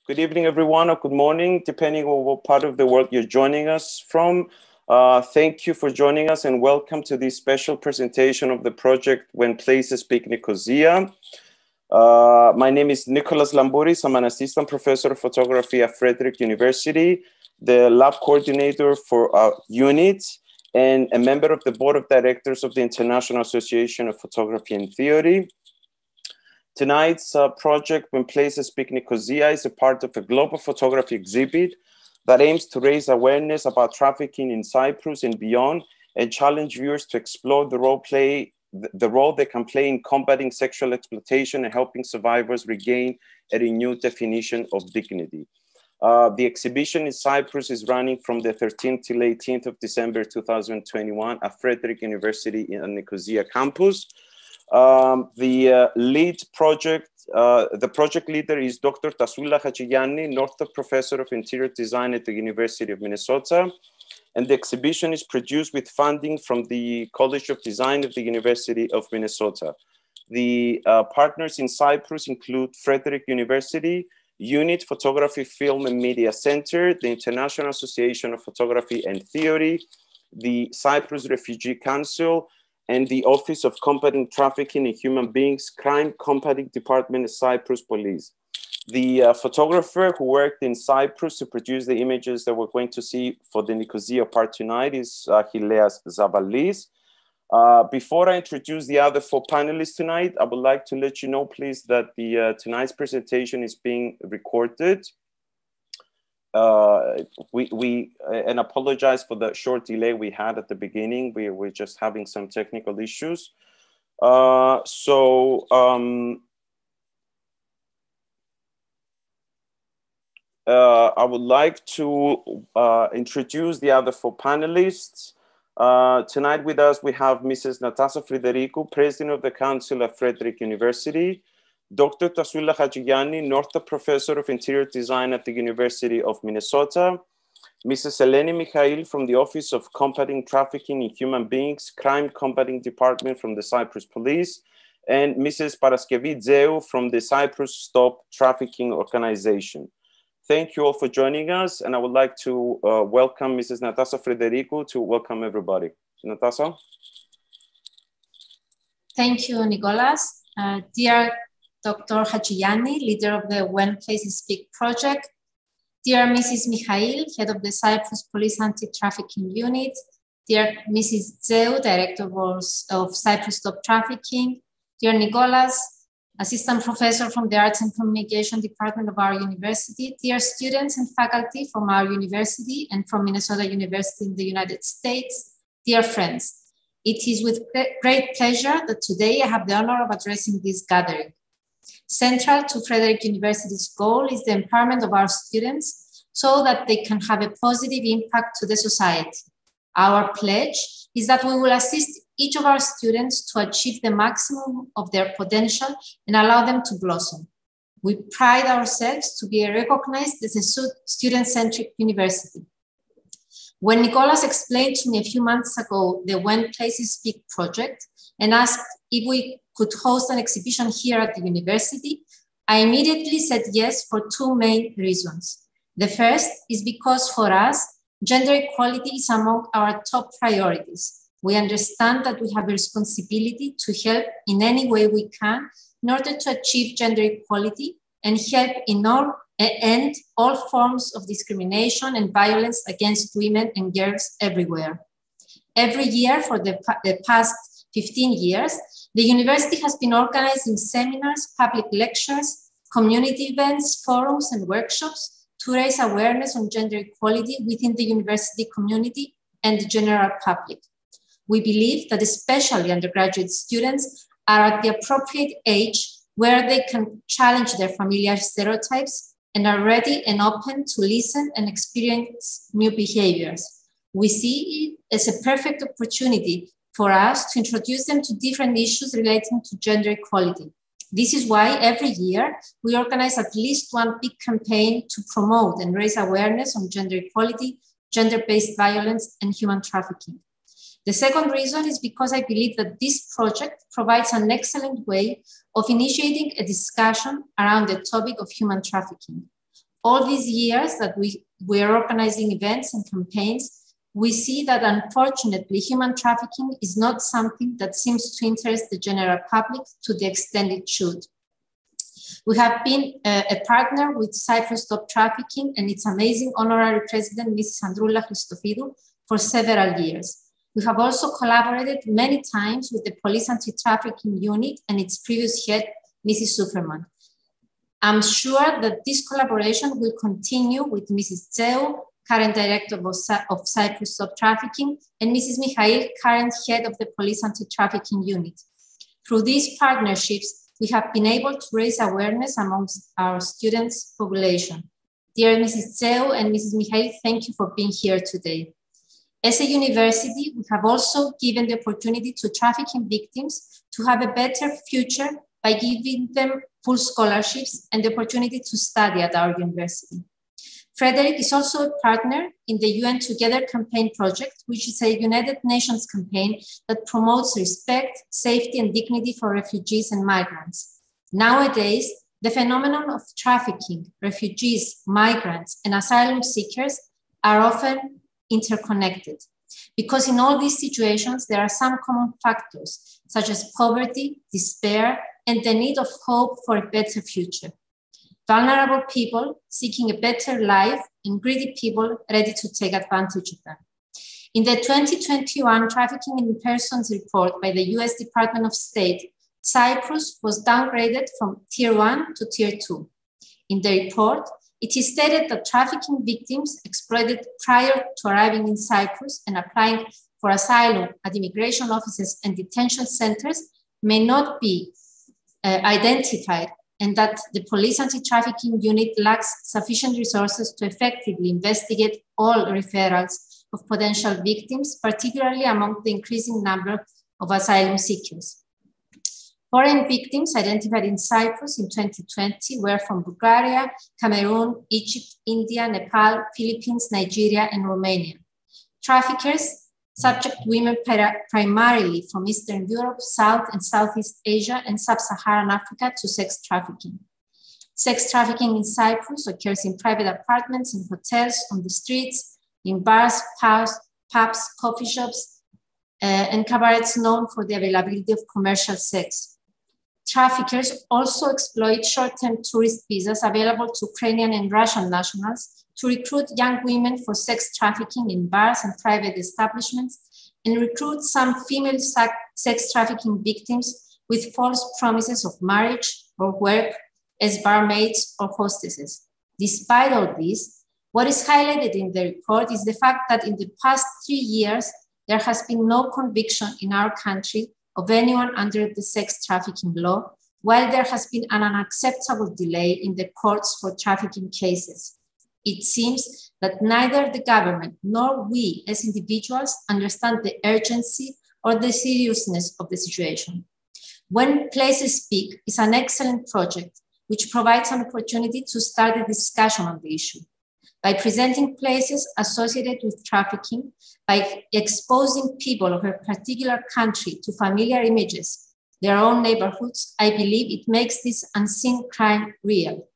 Good evening, everyone, or good morning, depending on what part of the world you're joining us from. Thank you for joining us and welcome to this special presentation of the project When Places Speak Nicosia. My name is Nicholas Lambouris. I'm an assistant professor of photography at Frederick University, the lab coordinator for our unit, and a member of the board of directors of the International Association of Photography and Theory. Tonight's project, When Places Speak Nicosia, is a part of a global photography exhibit that aims to raise awareness about trafficking in Cyprus and beyond, and challenge viewers to explore the role they can play in combating sexual exploitation and helping survivors regain a renewed definition of dignity. The exhibition in Cyprus is running from the 13th till 18th of December 2021 at Frederick University in Nicosia campus. The project leader is Dr. Tasούλα Χατζηγιάννη, Northrop Professor of Interior Design at the University of Minnesota. And the exhibition is produced with funding from the College of Design of the University of Minnesota. The partners in Cyprus include Frederick University, Unit Photography, Film and Media Center, the International Association of Photography and Theory, the Cyprus Refugee Council, and the Office of Combating Trafficking in Human Beings, Crime Combating Department of Cyprus Police. The photographer who worked in Cyprus to produce the images that we're going to see for the Nicosia part tonight is Hileas Zavalis. Before I introduce the other four panelists tonight, I would like to let you know, please, that tonight's presentation is being recorded. And apologize for the short delay we had at the beginning. We're just having some technical issues. I would like to introduce the other four panelists. Tonight with us, we have Mrs. Natasha Frederikou, President of the Council at Frederick University, Dr. Tasulla Hajigani, Northrop Professor of Interior Design at the University of Minnesota, Mrs. Eleni Mikhail from the Office of Combating Trafficking in Human Beings, Crime Combating Department from the Cyprus Police, and Mrs. Paraskevi Zeu from the Cyprus Stop Trafficking Organization. Thank you all for joining us, and I would like to welcome Mrs. Natasha Frederikou to welcome everybody. Natasha? Thank you, Nicholas. Dear Dr. Hajigani, leader of the When Places Speak project, dear Mrs. Mikhail, head of the Cyprus Police Anti-Trafficking Unit, dear Mrs. Zeu, director of Cyprus Stop Trafficking, dear Nicholas, assistant professor from the Arts and Communication Department of our university, dear students and faculty from our university and from Minnesota University in the United States, dear friends. It is with great pleasure that today I have the honor of addressing this gathering. Central to Frederick University's goal is the empowerment of our students so that they can have a positive impact to the society. Our pledge is that we will assist each of our students to achieve the maximum of their potential and allow them to blossom. We pride ourselves to be recognized as a student-centric university. When Nicholas explained to me a few months ago the When Places Speak project and asked if we could host an exhibition here at the university, I immediately said yes for two main reasons. The first is because for us, gender equality is among our top priorities. We understand that we have a responsibility to help in any way we can in order to achieve gender equality and help end all forms of discrimination and violence against women and girls everywhere. Every year for the past 15 years, the university has been organizing seminars, public lectures, community events, forums, and workshops to raise awareness on gender equality within the university community and the general public. We believe that especially undergraduate students are at the appropriate age where they can challenge their familiar stereotypes and are ready and open to listen and experience new behaviors. We see it as a perfect opportunity for us to introduce them to different issues relating to gender equality. This is why every year we organize at least one big campaign to promote and raise awareness on gender equality, gender-based violence, and human trafficking. The second reason is because I believe that this project provides an excellent way of initiating a discussion around the topic of human trafficking. all these years that we are organizing events and campaigns, we see that unfortunately, human trafficking is not something that seems to interest the general public to the extent it should. We have been a partner with Cyprus Stop Trafficking and its amazing honorary president, Mrs. Androula Christofidou, for several years. We have also collaborated many times with the Police Anti-Trafficking Unit and its previous head, Mrs. Superman. I'm sure that this collaboration will continue with Mrs. Tseu, current director of Cyprus Stop Trafficking, and Mrs. Michail, current head of the Police Anti-Trafficking Unit. Through these partnerships, we have been able to raise awareness amongst our students' population. Dear Mrs. Tseu and Mrs. Michail, thank you for being here today. As a university, we have also given the opportunity to trafficking victims to have a better future by giving them full scholarships and the opportunity to study at our university. Frederick is also a partner in the UN Together campaign project, which is a United Nations campaign that promotes respect, safety, and dignity for refugees and migrants. Nowadays, the phenomenon of trafficking, refugees, migrants, and asylum seekers are often interconnected, because in all these situations, there are some common factors, such as poverty, despair, and the need of hope for a better future. Vulnerable people seeking a better life and greedy people ready to take advantage of them. In the 2021 Trafficking in Persons report by the US Department of State, Cyprus was downgraded from Tier 1 to Tier 2. In the report, it is stated that trafficking victims exploited prior to arriving in Cyprus and applying for asylum at immigration offices and detention centers may not be identified, and that the Police Anti-Trafficking Unit lacks sufficient resources to effectively investigate all referrals of potential victims, particularly among the increasing number of asylum seekers. Foreign victims identified in Cyprus in 2020 were from Bulgaria, Cameroon, Egypt, India, Nepal, Philippines, Nigeria, and Romania. Traffickers subject women primarily from Eastern Europe, South and Southeast Asia, and Sub-Saharan Africa to sex trafficking. Sex trafficking in Cyprus occurs in private apartments, in hotels, on the streets, in bars, pubs, coffee shops, and cabarets known for the availability of commercial sex. Traffickers also exploit short-term tourist visas available to Ukrainian and Russian nationals to recruit young women for sex trafficking in bars and private establishments, and recruit some female sex trafficking victims with false promises of marriage or work as barmaids or hostesses. Despite all this, what is highlighted in the report is the fact that in the past 3 years, there has been no conviction in our country of anyone under the sex trafficking law, while there has been an unacceptable delay in the courts for trafficking cases. It seems that neither the government nor we as individuals understand the urgency or the seriousness of the situation. When Places Speak is an excellent project which provides an opportunity to start a discussion on the issue. By presenting places associated with trafficking, by exposing people of a particular country to familiar images, their own neighborhoods, I believe it makes this unseen crime real.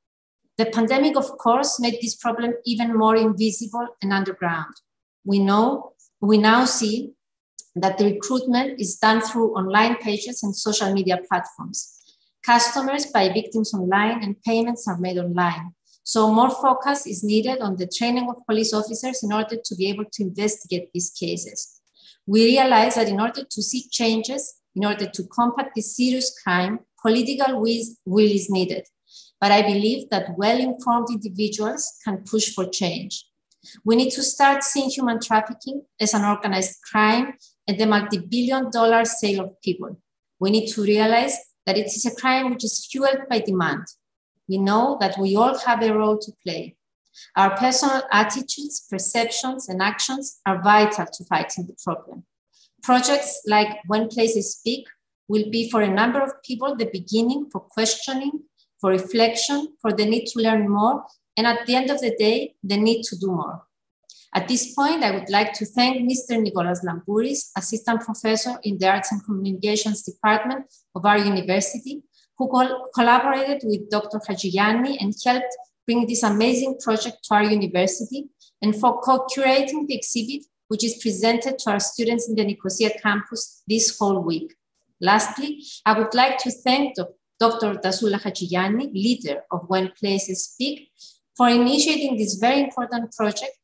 The pandemic, of course, made this problem even more invisible and underground. We now see that the recruitment is done through online pages and social media platforms. Customers buy victims online and payments are made online. So more focus is needed on the training of police officers in order to be able to investigate these cases. We realize that in order to see changes, in order to combat this serious crime, political will is needed. But I believe that well-informed individuals can push for change. We need to start seeing human trafficking as an organized crime and the multi-billion-dollar sale of people. We need to realize that it is a crime which is fueled by demand. We know that we all have a role to play. Our personal attitudes, perceptions, and actions are vital to fighting the problem. Projects like When Places Speak will be for a number of people the beginning for questioning, for reflection, for the need to learn more, and at the end of the day, the need to do more. At this point, I would like to thank Mr. Nicholas Lambouris, Assistant Professor in the Arts and Communications Department of our university, who collaborated with Dr. Haggiani and helped bringing this amazing project to our university and for co-curating the exhibit, which is presented to our students in the Nicosia campus this whole week. Lastly, I would like to thank Dr. Tasulla Hachiyani, leader of When Places Speak, for initiating this very important project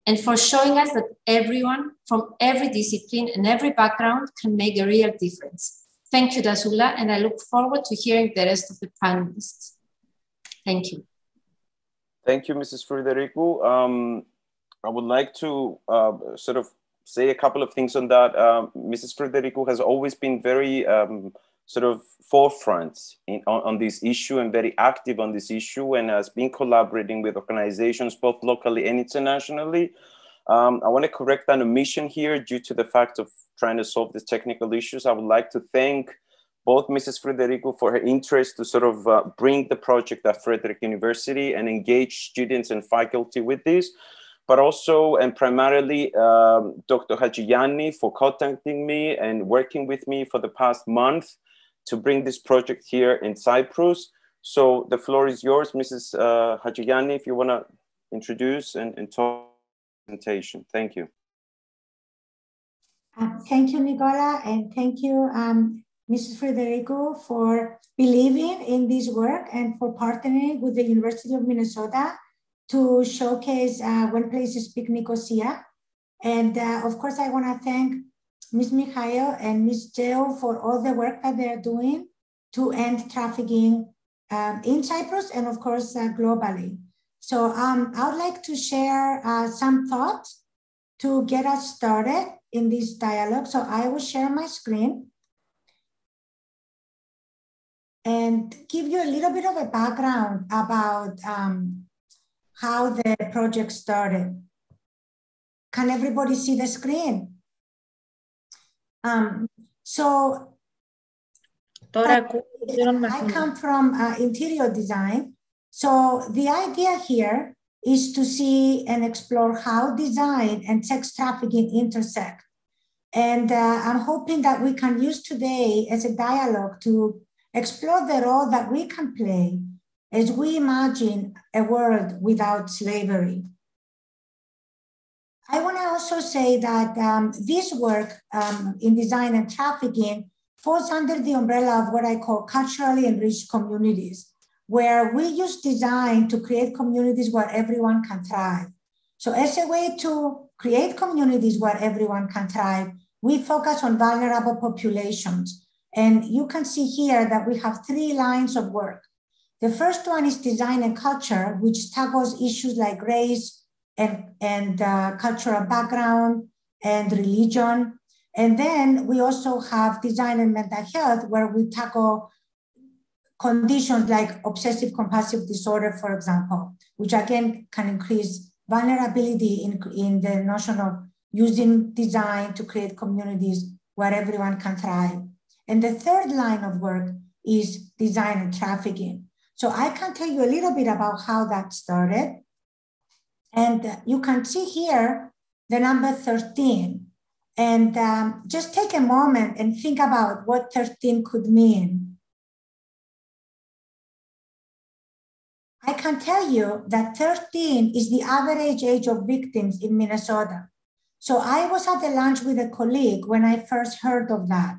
and for showing us that everyone from every discipline and every background can make a real difference. Thank you, Tasulla, and I look forward to hearing the rest of the panelists. Thank you. Thank you, Mrs. Frederico. I would like to sort of say a couple of things on that. Mrs. Frederico has always been very sort of forefront on this issue and very active on this issue, and has been collaborating with organizations both locally and internationally. I want to correct an omission here due to the fact of trying to solve these technical issues. I would like to thank both Mrs. Frederico for her interest to sort of bring the project at Frederick University and engage students and faculty with this, but also and primarily Dr. Hachiyani for contacting me and working with me for the past month to bring this project here in Cyprus. So the floor is yours, Mrs. Hachiyani, if you want to introduce and talk presentation. Thank you. Thank you, Nicola, and thank you, Mrs. Frederico, for believing in this work and for partnering with the University of Minnesota to showcase When Places Speak Nicosia. And of course, I want to thank Ms. Mikhail and Ms. Geo for all the work that they're doing to end trafficking in Cyprus and of course, globally. So I would like to share some thoughts to get us started in this dialogue. So I will share my screen and give you a little bit of a background about how the project started. Can everybody see the screen? So I come from interior design. So the idea here is to see and explore how design and sex trafficking intersect. And I'm hoping that we can use today as a dialogue to explore the role that we can play as we imagine a world without slavery. I want to also say that this work in design and trafficking falls under the umbrella of what I call culturally enriched communities, where we use design to create communities where everyone can thrive. So as a way to create communities where everyone can thrive, we focus on vulnerable populations. And you can see here that we have 3 lines of work. The first one is design and culture, which tackles issues like race and cultural background and religion. And then we also have design and mental health, where we tackle conditions like obsessive compulsive disorder, for example, which again can increase vulnerability in the notion of using design to create communities where everyone can thrive. And the third line of work is design and trafficking. So I can tell you a little bit about how that started. And you can see here the number 13. And just take a moment and think about what 13 could mean. I can tell you that 13 is the average age of victims in Minnesota. So I was at a lunch with a colleague when I first heard of that.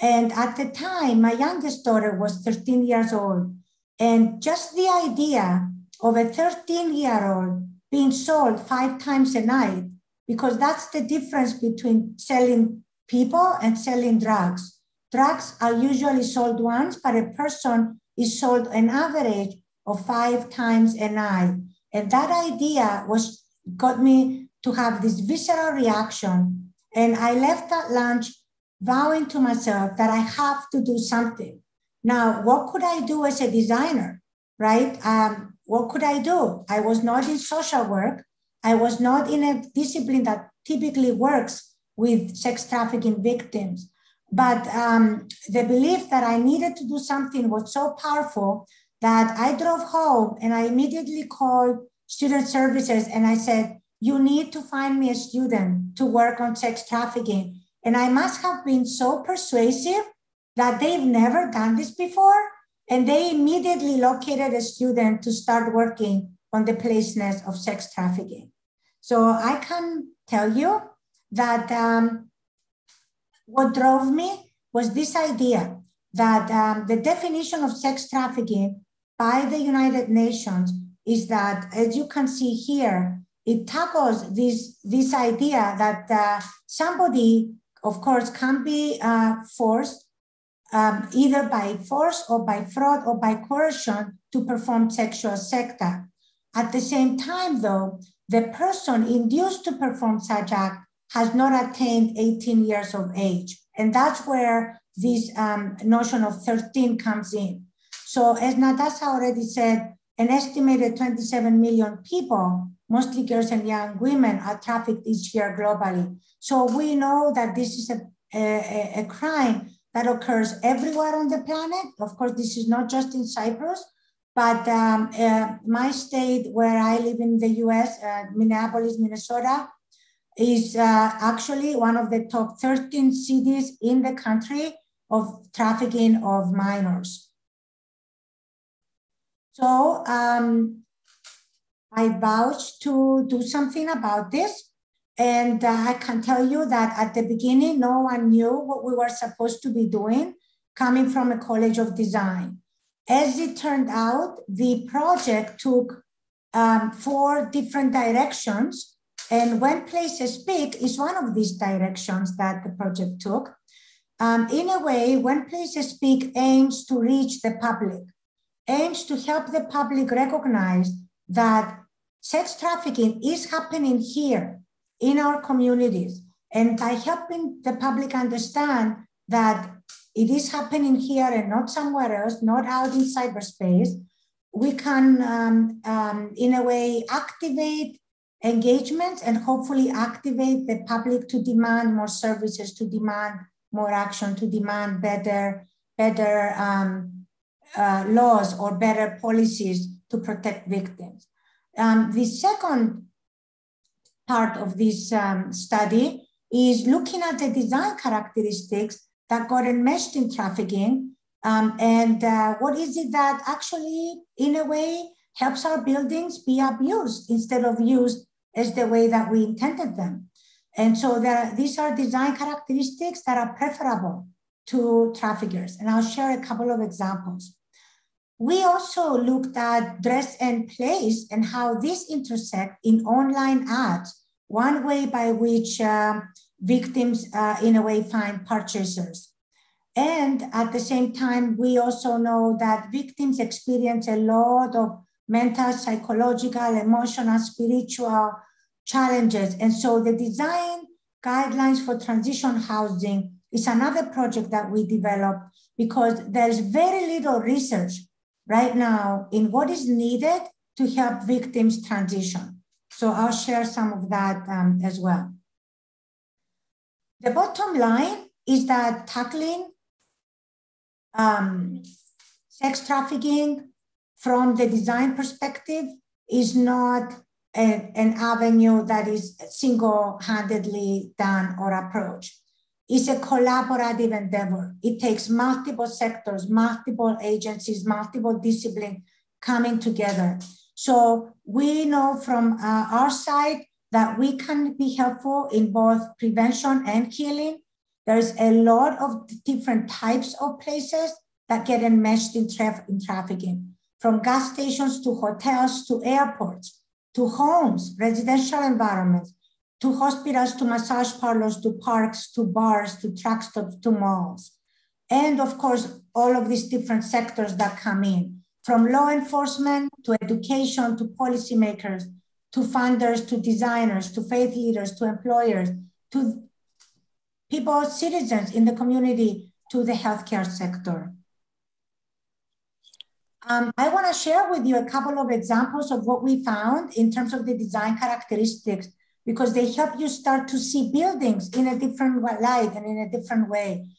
And at the time, my youngest daughter was 13 years old. And just the idea of a 13-year-old being sold 5 times a night, because that's the difference between selling people and selling drugs. Drugs are usually sold once, but a person is sold an average of 5 times a night. And that idea got me to have this visceral reaction. And I left that lunch vowing to myself that I have to do something. Now, what could I do as a designer, right? What could I do? I was not in social work. I was not in a discipline that typically works with sex trafficking victims. But the belief that I needed to do something was so powerful that I drove home and I immediately called student services and I said, you need to find me a student to work on sex trafficking. And I must have been so persuasive that they've never done this before. And they immediately located a student to start working on the placeness of sex trafficking. So I can tell you that what drove me was this idea that the definition of sex trafficking by the United Nations is that, as you can see here, it tackles this idea that somebody, of course, can be forced either by force or by fraud or by coercion to perform sexual sex act. At the same time, though, the person induced to perform such act has not attained 18 years of age. And that's where this notion of 13 comes in. So as Natasha already said, an estimated 27 million people, mostly girls and young women, are trafficked each year globally. So we know that this is a crime that occurs everywhere on the planet. Of course, this is not just in Cyprus, but my state where I live in the US, Minneapolis, Minnesota, is actually one of the top 13 cities in the country of trafficking of minors. So I vouched to do something about this. And I can tell you that at the beginning, no one knew what we were supposed to be doing coming from a college of design. As it turned out, the project took 4 different directions. And When Places Speak is one of these directions that the project took. In a way, When Places Speak aims to reach the public, aims to help the public recognize that sex trafficking is happening here in our communities. And by helping the public understand that it is happening here and not somewhere else, not out in cyberspace, we can, in a way, activate engagements and hopefully activate the public to demand more services, to demand more action, to demand better laws or better policies to protect victims. The second part of this study is looking at the design characteristics that got enmeshed in trafficking and what is it that actually, in a way, helps our buildings be abused instead of used as the way that we intended them. And so these are design characteristics that are preferable to traffickers. And I'll share a couple of examples. We also looked at dress and place and how these intersect in online ads, one way by which victims, in a way, find purchasers. And at the same time, we also know that victims experience a lot of mental, psychological, emotional, spiritual challenges. And so the design guidelines for transition housing is another project that we developed because there's very little research right now in what is needed to help victims transition. So I'll share some of that as well. The bottom line is that tackling sex trafficking from the design perspective is not an avenue that is single-handedly done or approached. It's a collaborative endeavor. It takes multiple sectors, multiple agencies, multiple disciplines coming together. So we know from our side that we can be helpful in both prevention and healing. There's a lot of different types of places that get enmeshed in trafficking, from gas stations to hotels to airports, to homes, residential environments, to hospitals, to massage parlors, to parks, to bars, to truck stops, to malls. And of course, all of these different sectors that come in, from law enforcement to education, to policymakers, to funders, to designers, to faith leaders, to employers, to people, citizens in the community, to the healthcare sector. I want to share with you a couple of examples of what we found in terms of the design characteristics, because they help you start to see buildings in a different light and in a different way.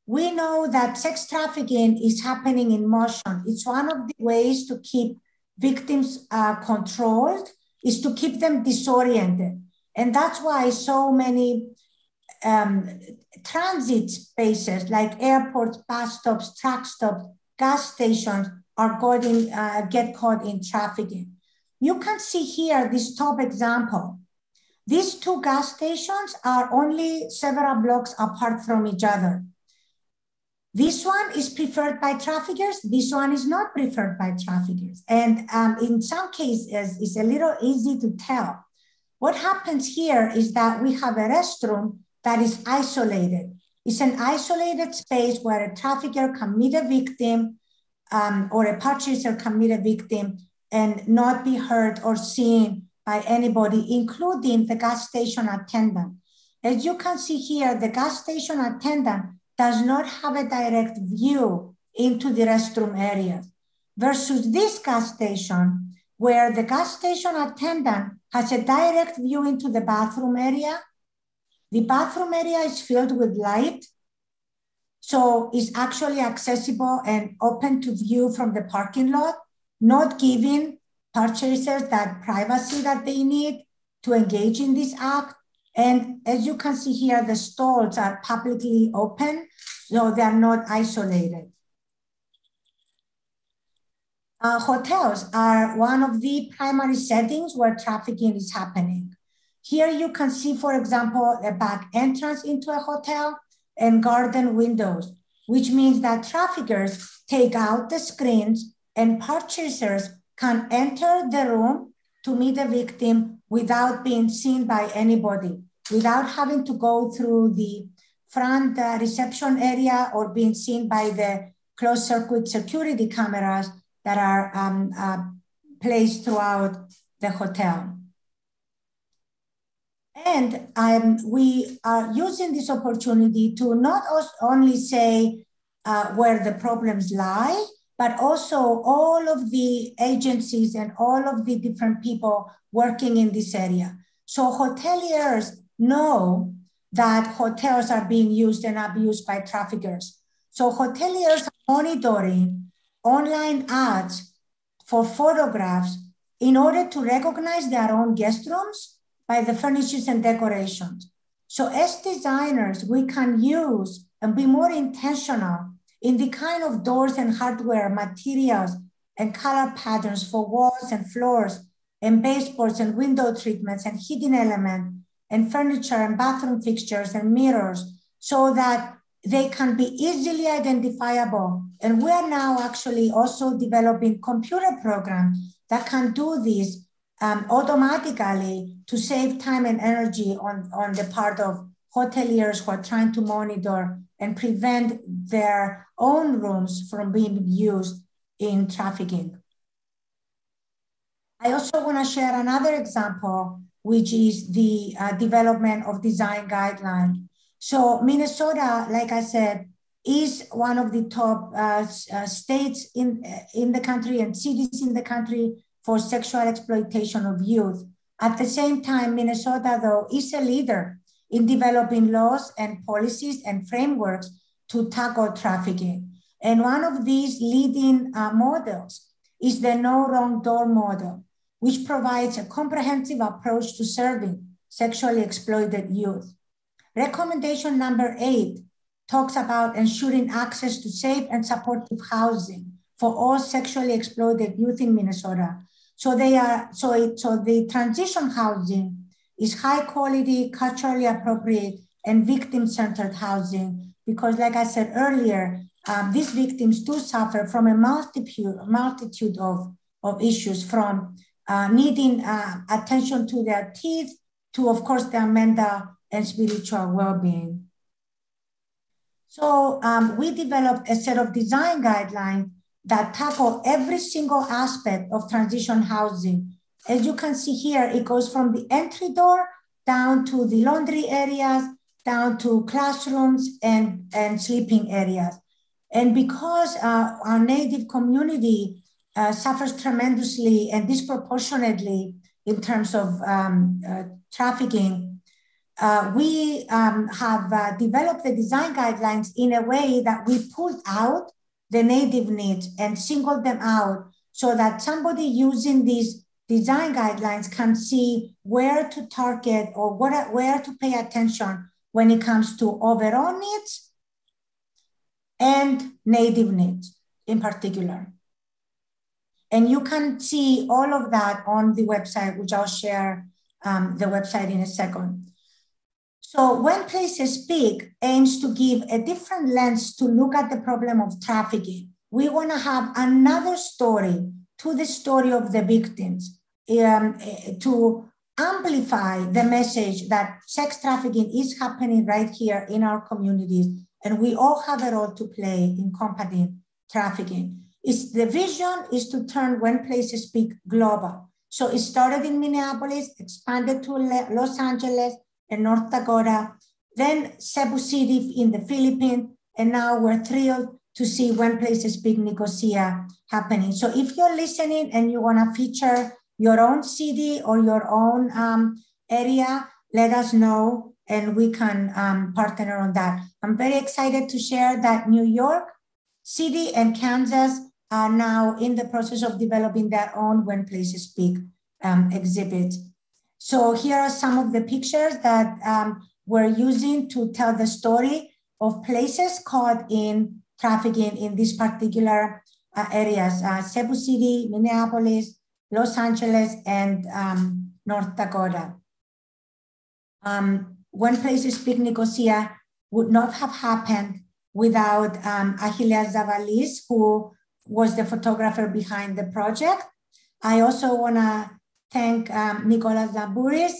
We know that sex trafficking is happening in motion. It's one of the ways to keep victims controlled, is to keep them disoriented. And that's why so many transit spaces like airports, bus stops, truck stops, gas stations are get caught in trafficking. You can see here this top example. These two gas stations are only several blocks apart from each other. This one is preferred by traffickers. This one is not preferred by traffickers. And in some cases, it's a little easy to tell. What happens here is that we have a restroom that is isolated. It's an isolated space where a trafficker can meet a victim or a purchaser can meet a victim and not be heard or seen by anybody, including the gas station attendant. As you can see here, the gas station attendant does not have a direct view into the restroom area, versus this gas station, where the gas station attendant has a direct view into the bathroom area. The bathroom area is filled with light, so it's actually accessible and open to view from the parking lot, not giving purchasers that privacy that they need to engage in this act. And as you can see here, the stalls are publicly open, so they are not isolated. Hotels are one of the primary settings where trafficking is happening. Here you can see, for example, a back entrance into a hotel and garden windows, which means that traffickers take out the screens and purchasers can enter the room to meet the victim without being seen by anybody, without having to go through the front reception area or being seen by the closed circuit security cameras that are placed throughout the hotel. And we are using this opportunity to not only say where the problems lie, but also all of the agencies and all of the different people working in this area. So hoteliers know that hotels are being used and abused by traffickers. So hoteliers are monitoring online ads for photographs in order to recognize their own guest rooms by the furnishings and decorations. So as designers, we can use and be more intentional in the kind of doors and hardware, materials, and color patterns for walls and floors, and baseboards and window treatments and hidden elements, and furniture and bathroom fixtures and mirrors, so that they can be easily identifiable. And we are now actually also developing computer programs that can do this automatically to save time and energy on the part of hoteliers who are trying to monitor and prevent their own rooms from being used in trafficking. I also want to share another example, which is the development of design guidelines. So Minnesota, like I said, is one of the top states in the country and cities in the country for sexual exploitation of youth. At the same time, Minnesota, though, is a leader in developing laws and policies and frameworks to tackle trafficking. And one of these leading models is the No Wrong Door model, which provides a comprehensive approach to serving sexually exploited youth. Recommendation number 8 talks about ensuring access to safe and supportive housing for all sexually exploited youth in Minnesota. So the transition housing is high quality, culturally appropriate, and victim-centered housing, because like I said earlier, these victims do suffer from a multitude of issues, from needing attention to their teeth, to, of course, their mental and spiritual well-being. So we developed a set of design guidelines that tackle every single aspect of transition housing. As you can see here, it goes from the entry door down to the laundry areas, down to classrooms and sleeping areas. And because our Native community suffers tremendously and disproportionately in terms of trafficking, we have developed the design guidelines in a way that we pulled out the Native needs and singled them out so that somebody using these design guidelines can see where to target or where to pay attention when it comes to overall needs and Native needs in particular. And you can see all of that on the website, which I'll share the website in a second. So When Places Speak aims to give a different lens to look at the problem of trafficking. We want to have another story to the story of the victims, to amplify the message that sex trafficking is happening right here in our communities, and we all have a role to play in combating trafficking. The vision is to turn When Places Speak global. So it started in Minneapolis, expanded to Los Angeles and North Dakota, then Cebu City in the Philippines, and now we're thrilled to see When Places Speak Nicosia happening. So if you're listening and you want to feature your own city or your own area, let us know and we can partner on that. I'm very excited to share that New York City and Kansas are now in the process of developing their own When Places Speak exhibits. So here are some of the pictures that we're using to tell the story of places caught in trafficking in these particular areas, Cebu City, Minneapolis, Los Angeles, and North Dakota. When Places Speak Nicosia would not have happened without Achilles Zavalis, who was the photographer behind the project. I also want to thank Nicolas Lambouris,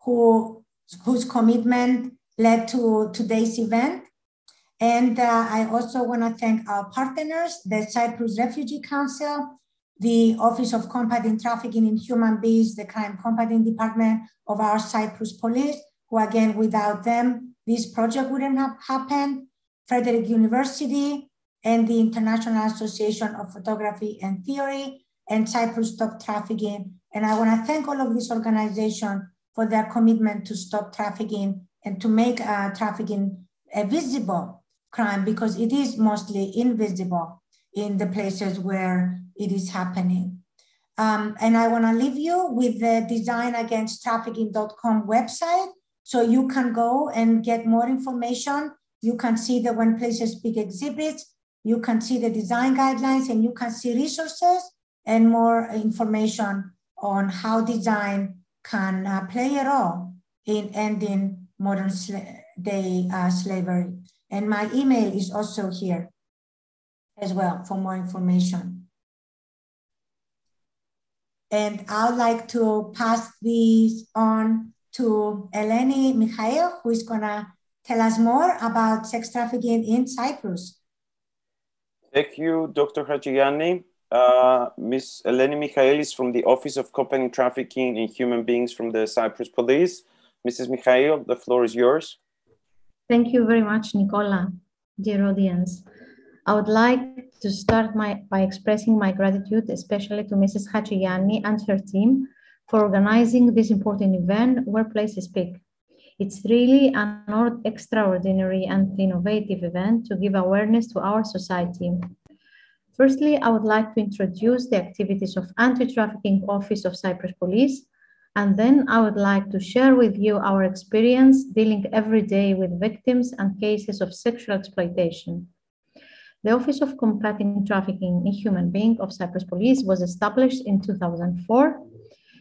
whose commitment led to today's event. And I also want to thank our partners, the Cyprus Refugee Council, the Office of Combating Trafficking in Human Beings, the Crime Combating Department of our Cyprus Police, who again, without them, this project wouldn't have happened, Frederick University, and the International Association of Photography and Theory, and Cyprus Stop Trafficking. And I want to thank all of these organizations for their commitment to stop trafficking and to make trafficking a visible crime, because it is mostly invisible in the places where it is happening. And I want to leave you with the designagainsttrafficking.com website, so you can go and get more information. You can see the When Places Speak exhibits, you can see the design guidelines, and you can see resources and more information on how design can play a role in ending modern day slavery. And my email is also here as well for more information. And I would like to pass these on to Eleni Mikhail, who is gonna tell us more about sex trafficking in Cyprus. Thank you, Dr. Hagyianni. Ms. Eleni Mikhail is from the Office of Combating Trafficking in Human Beings from the Cyprus Police. Mrs. Mikhail, the floor is yours. Thank you very much, Nicola. Dear audience, I would like to start by expressing my gratitude, especially to Mrs. Hagyianni and her team for organizing this important event, Where Places Speak. It's really an extraordinary and innovative event to give awareness to our society. Firstly, I would like to introduce the activities of Anti-Trafficking Office of Cyprus Police, and then I would like to share with you our experience dealing every day with victims and cases of sexual exploitation. The Office of Combating Trafficking in Human Beings of Cyprus Police was established in 2004.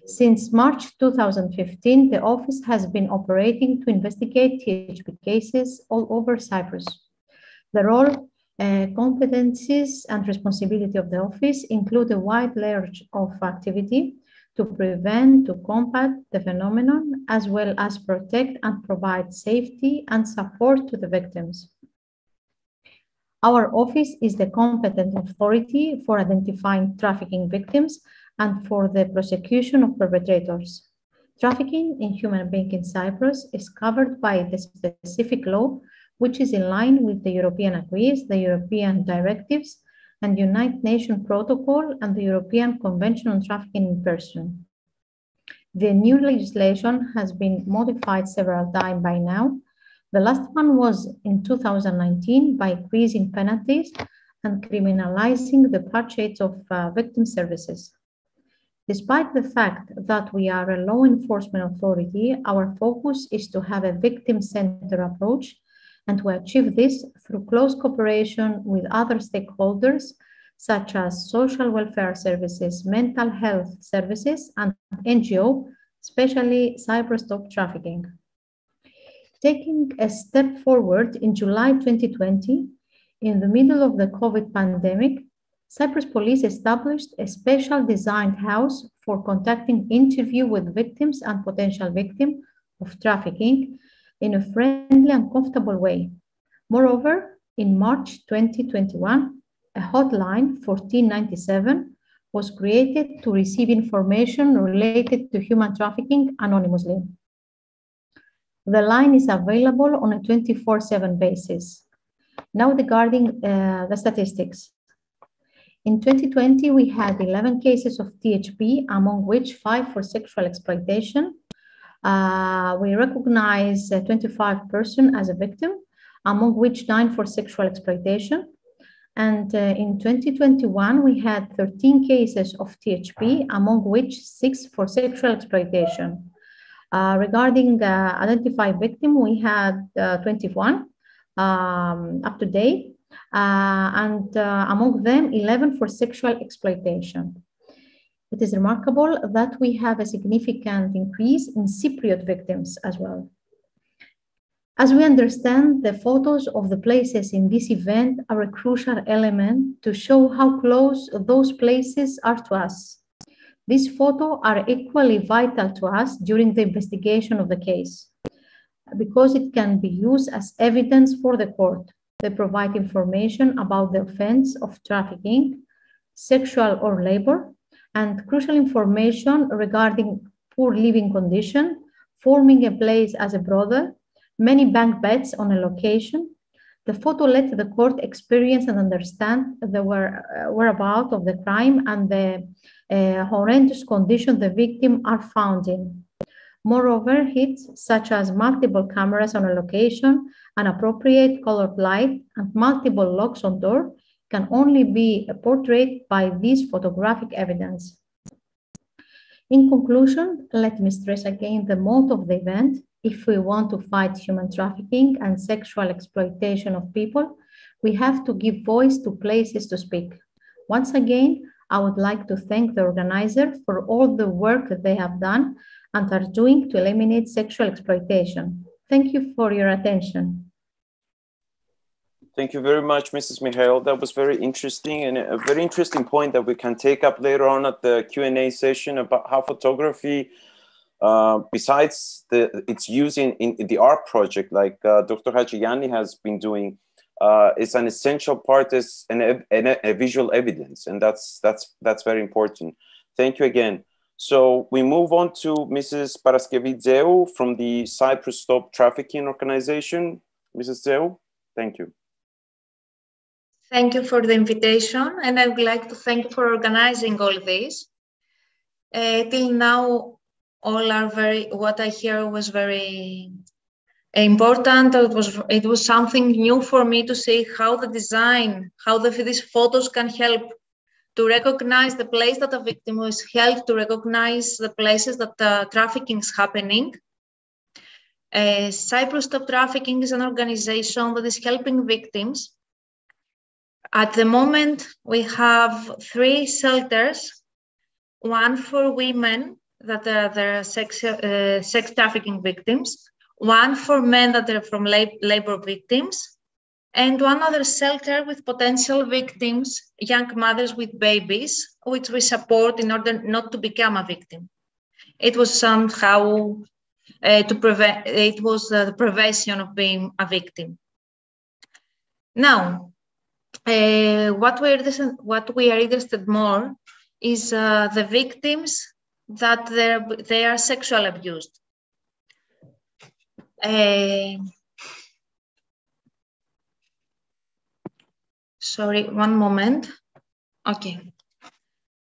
Since March 2015, the office has been operating to investigate THP cases all over Cyprus. The role, competencies, and responsibility of the office include a wide range of activity to prevent, to combat the phenomenon, as well as protect and provide safety and support to the victims. Our office is the competent authority for identifying trafficking victims and for the prosecution of perpetrators. Trafficking in human beings in Cyprus is covered by the specific law, which is in line with the European acquis, the European directives, and United Nations Protocol and the European Convention on Trafficking in Person. The new legislation has been modified several times by now. The last one was in 2019 by increasing penalties and criminalizing the purchase of victim services. Despite the fact that we are a law enforcement authority, our focus is to have a victim-centered approach and to achieve this through close cooperation with other stakeholders, such as social welfare services, mental health services, and NGO, especially Cyprus Stop Trafficking. Taking a step forward in July 2020, in the middle of the COVID pandemic, Cyprus police established a special designed house for conducting interview with victims and potential victims of trafficking in a friendly and comfortable way. Moreover, in March 2021, a hotline 1497 was created to receive information related to human trafficking anonymously. The line is available on a 24/7 basis. Now regarding the statistics. In 2020, we had 11 cases of THP, among which 5 for sexual exploitation. We recognize 25 persons as a victim, among which 9 for sexual exploitation. And in 2021, we had 13 cases of THP, among which 6 for sexual exploitation. Regarding identified victim, we had 21 up to date, and among them, 11 for sexual exploitation. It is remarkable that we have a significant increase in Cypriot victims as well. As we understand, the photos of the places in this event are a crucial element to show how close those places are to us. These photos are equally vital to us during the investigation of the case, because it can be used as evidence for the court. They provide information about the offense of trafficking, sexual or labor, and crucial information regarding poor living condition, forming a place as a brother, many bank bets on a location. The photo let the court experience and understand the whereabouts of the crime and the horrendous condition the victim are found in. Moreover, hits such as multiple cameras on a location, an appropriate colored light, and multiple locks on door can only be portrayed by this photographic evidence. In conclusion, let me stress again the mode of the event. If we want to fight human trafficking and sexual exploitation of people, we have to give voice to places to speak. Once again, I would like to thank the organizer for all the work they have done and are doing to eliminate sexual exploitation. Thank you for your attention. Thank you very much, Mrs. Mihail. That was very interesting, and a very interesting point that we can take up later on at the Q&A session about how photography, besides its use in the art project, like Dr. Hagyianni has been doing, is an essential part as a visual evidence, and that's very important. Thank you again. So we move on to Mrs. Paraskevitseu from the Cyprus Stop Trafficking Organization. Mrs. Zeu, thank you. Thank you for the invitation, and I would like to thank you for organizing all this. Till now, all are what I hear was very important. It was something new for me to see how the design, how these photos can help to recognize the place that a victim was held, to recognize the places that trafficking is happening. Cyprus Stop Trafficking is an organization that is helping victims. At the moment, we have 3 shelters, one for women that are sex trafficking victims, one for men that are from labor victims, and one other shelter with potential victims, young mothers with babies, which we support in order not to become a victim. It was somehow the prevention of being a victim. Now, what we are interested more is the victims that they are sexually abused. Sorry, one moment. Okay.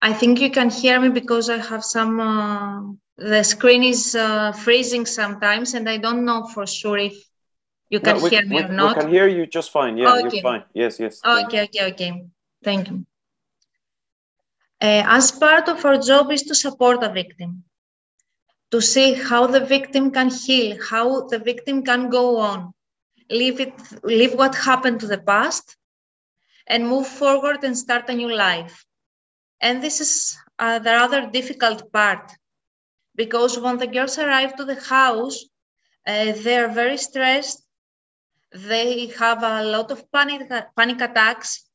I think you can hear me because I have some, the screen is freezing sometimes, and I don't know for sure if you can hear me or not. We can hear you just fine. Yeah, okay. You're fine. Yes. Okay. Thank you. As part of our job is to support a victim, to see how the victim can heal, how the victim can go on, leave what happened to the past, and move forward and start a new life. And this is the rather difficult part, because when the girls arrive to the house, they are very stressed. They have a lot of panic attacks.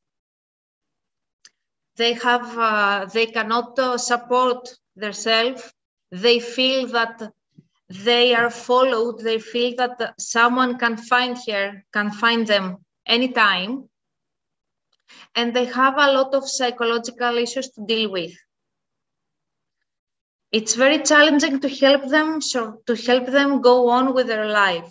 They cannot support themselves. They feel that they are followed. They feel that someone can find them anytime. And they have a lot of psychological issues to deal with. It's very challenging to help them go on with their life.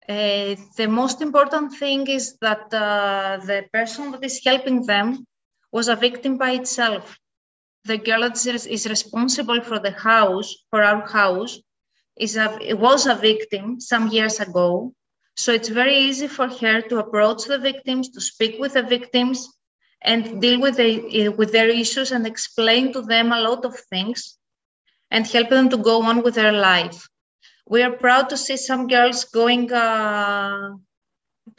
The most important thing is that the person that is helping them was a victim by itself. The girl that is responsible for the house, for our house, was a victim some years ago. So it's very easy for her to approach the victims, to speak with the victims, and deal with their issues and explain to them a lot of things and help them to go on with their life. We are proud to see some girls going to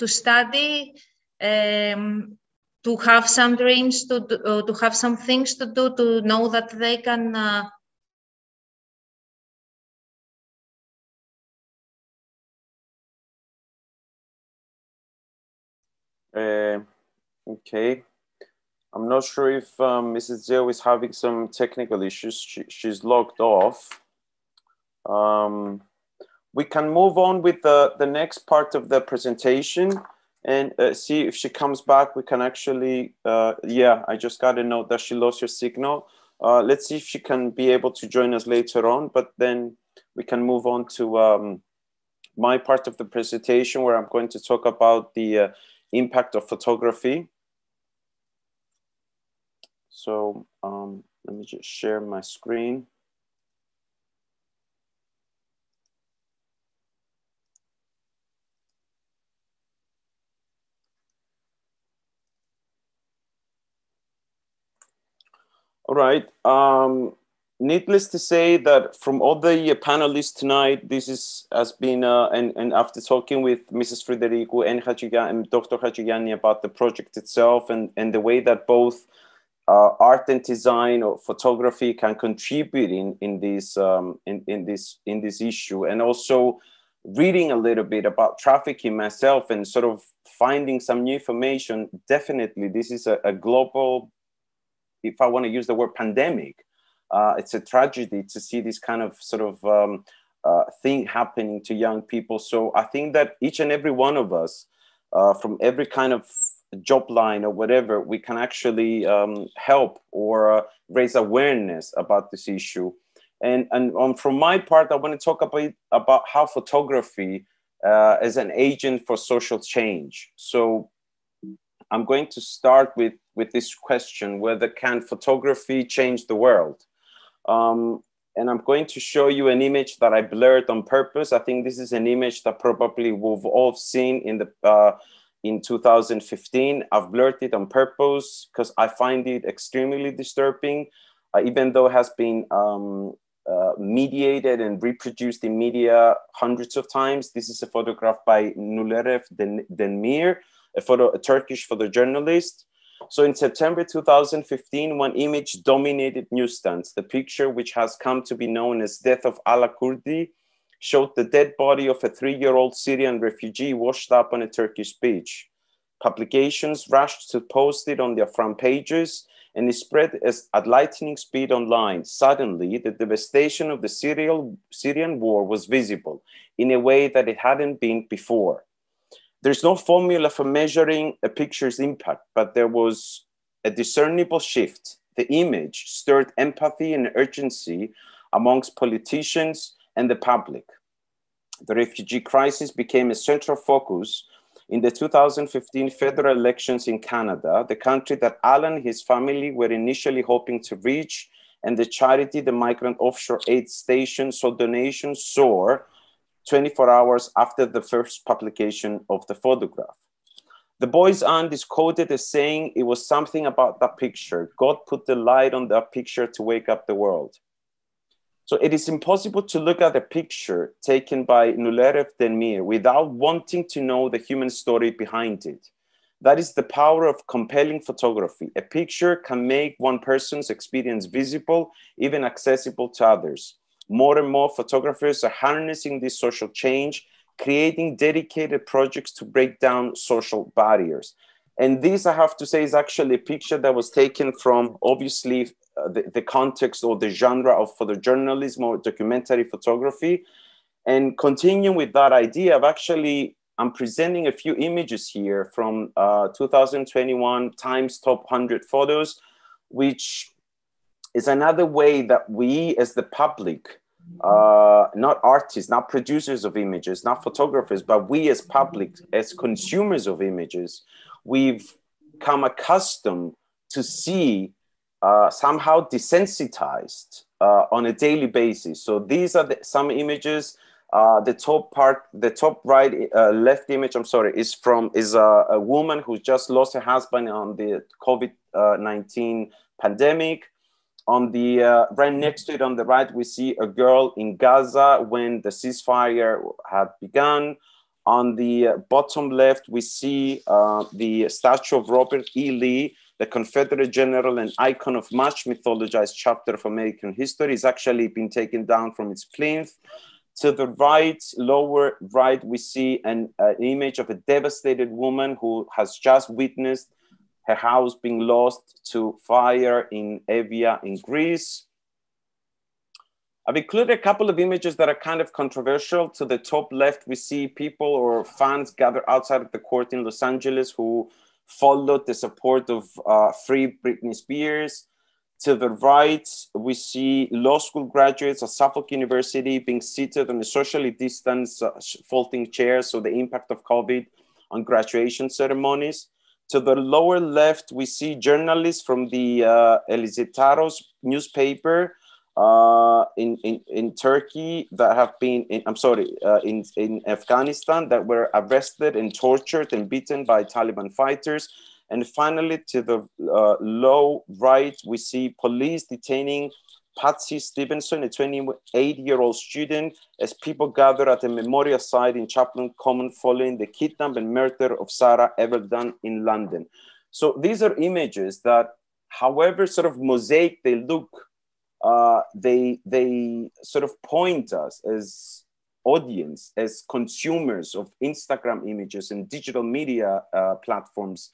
study, to have some dreams, to have some things to do, to know that they can okay. I'm not sure if Mrs. Zhao is having some technical issues. She's logged off. We can move on with the next part of the presentation and see if she comes back. We can actually, yeah, I just got a note that she lost her signal. Let's see if she can be able to join us later on, but then we can move on to my part of the presentation, where I'm going to talk about the impact of photography. So let me just share my screen. All right. Needless to say that from all the panelists tonight, this has been, and after talking with Mrs. Frederick and Dr. Hachigani about the project itself and the way that both art and design or photography can contribute in this issue, and also reading a little bit about trafficking myself and sort of finding some new information, definitely this is a global, if I want to use the word pandemic, it's a tragedy to see this kind of sort of thing happening to young people. So I think that each and every one of us, from every kind of job line or whatever, we can actually help or raise awareness about this issue. And from my part, I want to talk about how photography is an agent for social change. So I'm going to start with this question: whether can photography change the world? And I'm going to show you an image that I blurred on purpose. I think this is an image that probably we've all seen in 2015. I've blurred it on purpose because I find it extremely disturbing, even though it has been mediated and reproduced in media hundreds of times. This is a photograph by Nulerev Denmir, a Turkish photojournalist. So in September 2015, one image dominated newsstands. The picture, which has come to be known as Death of Ala Kurdi, showed the dead body of a 3-year-old Syrian refugee washed up on a Turkish beach. Publications rushed to post it on their front pages, and it spread at lightning speed online. Suddenly, the devastation of the Syrian war was visible in a way that it hadn't been before. There's no formula for measuring a picture's impact, but there was a discernible shift. The image stirred empathy and urgency amongst politicians and the public. The refugee crisis became a central focus in the 2015 federal elections in Canada, the country that Alan and his family were initially hoping to reach, and the charity, the Migrant Offshore Aid Station, saw donations soar 24 hours after the first publication of the photograph. The boy's aunt is quoted as saying, "It was something about that picture. God put the light on that picture to wake up the world." So it is impossible to look at a picture taken by Nulerev Denmir without wanting to know the human story behind it. That is the power of compelling photography. A picture can make one person's experience visible, even accessible to others. More and more photographers are harnessing this social change, creating dedicated projects to break down social barriers. And this, I have to say, is actually a picture that was taken from, obviously, the context or the genre of photojournalism or documentary photography. And continuing with that idea, I'm presenting a few images here from 2021 Times Top 100 Photos, which is another way that we as the public, not artists, not producers of images, not photographers, but we as public, as consumers of images, we've come accustomed to see somehow desensitized on a daily basis. So these are some images. The top right, left image, is a woman who just lost her husband on the COVID-19 pandemic. On the right next to it, on the right, we see a girl in Gaza when the ceasefire had begun. On the bottom left, we see the statue of Robert E. Lee, the Confederate general and icon of much mythologized chapter of American history. It's actually been taken down from its plinth. To the right, lower right, we see an image of a devastated woman who has just witnessed her house being lost to fire in Evia in Greece. I've included a couple of images that are kind of controversial. To the top left, we see people or fans gathered outside of the court in Los Angeles who followed the support of Free Britney Spears. To the right, we see law school graduates at Suffolk University being seated on a socially distanced folding chairs, so the impact of COVID on graduation ceremonies. To the lower left, we see journalists from the Elizetaros newspaper in Turkey that have been, in Afghanistan that were arrested and tortured and beaten by Taliban fighters. And finally, to the low right, we see police detaining Patsy Stevenson, a 28-year-old student, as people gather at a memorial site in Chatham Common following the kidnap and murder of Sarah Everton in London. So these are images that, however sort of mosaic they look, they sort of point us as audience, as consumers of Instagram images and digital media platforms,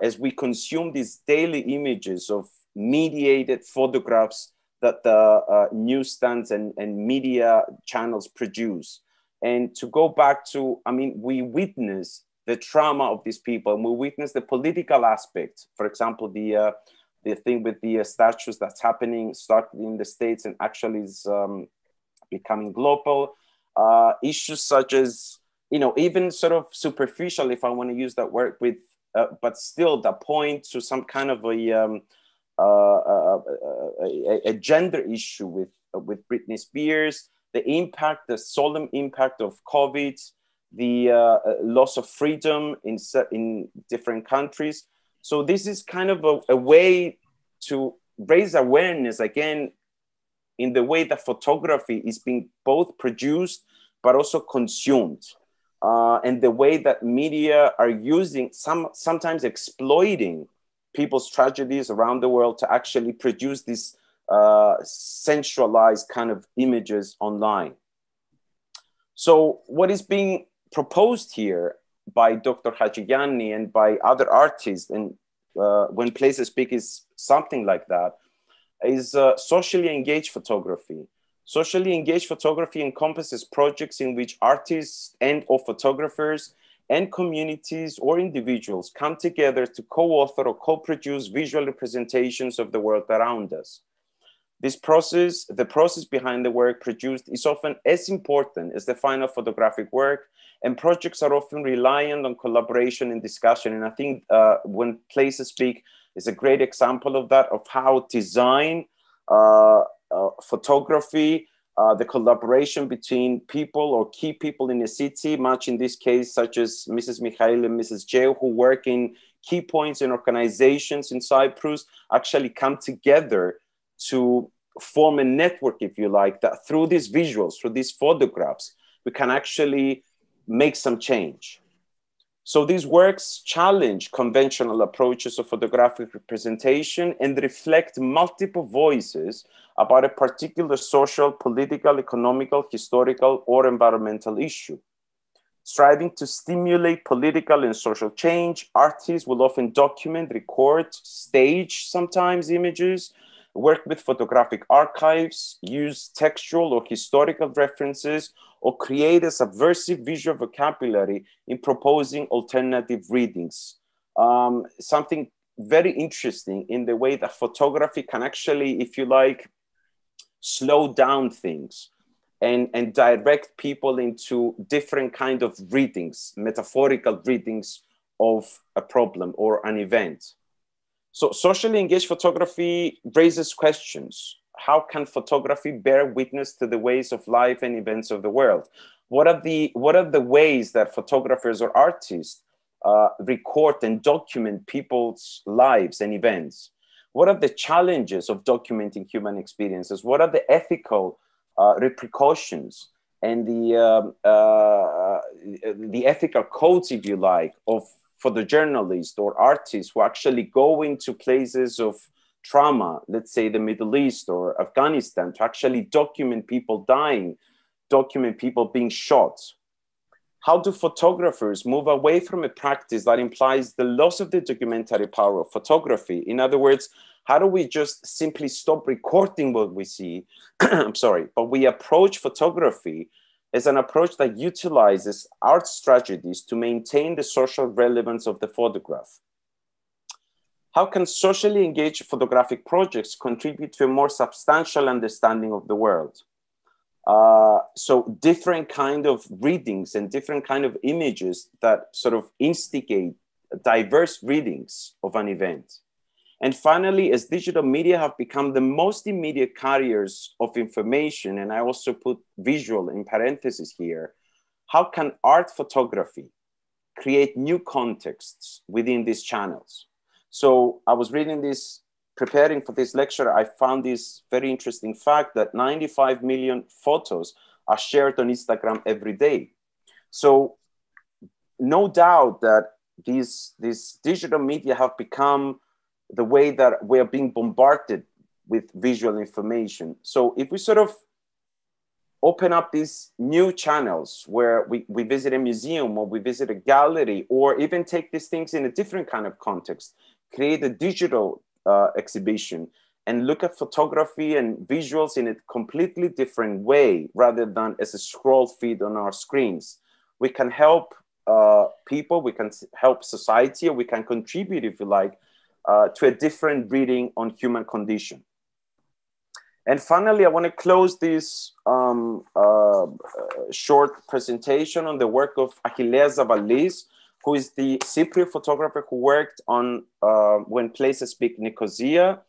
as we consume these daily images of mediated photographs that the newsstands and media channels produce. And to go back to, we witness the trauma of these people, and we witness the political aspect. For example, the thing with the statues that's happening, started in the States and actually is becoming global. Issues such as, even sort of superficial, if I want to use that word, with but still that point to some kind of a gender issue with Britney Spears, the impact, the solemn impact of COVID, the loss of freedom in different countries. So this is kind of a way to raise awareness again in the way that photography is being both produced but also consumed. And the way that media are using, sometimes exploiting people's tragedies around the world to actually produce these sensualized kind of images online. So what is being proposed here by Dr. Hatζηγιάννη and by other artists, and when places speak is something like that, is socially engaged photography. Socially engaged photography encompasses projects in which artists and/or photographers and communities or individuals come together to co-author or co-produce visual representations of the world around us. This process, the process behind the work produced, is often as important as the final photographic work, and projects are often reliant on collaboration and discussion. And I think When Places Speak is a great example of that, of how design, photography, the collaboration between people or key people in a city, much in this case, such as Mrs. Michail and Mrs. J, who work in key points in organizations in Cyprus, actually come together to form a network, if you like, that through these visuals, through these photographs, we can actually make some change. So these works challenge conventional approaches of photographic representation and reflect multiple voices about a particular social, political, economical, historical, or environmental issue. Striving to stimulate political and social change, artists will often document, record, stage sometimes images, work with photographic archives, use textual or historical references, or create a subversive visual vocabulary in proposing alternative readings. Something very interesting in the way that photography can actually, if you like, slow down things and direct people into different kind of readings, metaphorical readings of a problem or an event. So socially engaged photography raises questions. How can photography bear witness to the ways of life and events of the world? What are the ways that photographers or artists record and document people's lives and events? What are the challenges of documenting human experiences? What are the ethical repercussions and the ethical codes, if you like, for the journalists or artists who actually go into places of trauma, let's say the Middle East or Afghanistan, to actually document people dying, document people being shot? How do photographers move away from a practice that implies the loss of the documentary power of photography? In other words, how do we just simply stop recording what we see? I'm sorry, but we approach photography as an approach that utilizes art strategies to maintain the social relevance of the photograph. How can socially engaged photographic projects contribute to a more substantial understanding of the world? So different kind of readings and different kind of images that sort of instigate diverse readings of an event. And finally, as digital media have become the most immediate carriers of information, and I also put visual in parentheses here, how can art photography create new contexts within these channels? So I was reading this, preparing for this lecture, I found this very interesting fact that 95 million photos are shared on Instagram every day. So no doubt that these digital media have become the way that we're being bombarded with visual information. So if we sort of open up these new channels where we visit a museum or we visit a gallery, or even take these things in a different kind of context, create a digital exhibition and look at photography and visuals in a completely different way rather than as a scroll feed on our screens, we can help people, we can help society, or we can contribute, if you like, to a different reading on human condition. And finally, I want to close this short presentation on the work of Achilleas Zavallis, who is the Cypriot photographer who worked on When Places Speak Nicosia.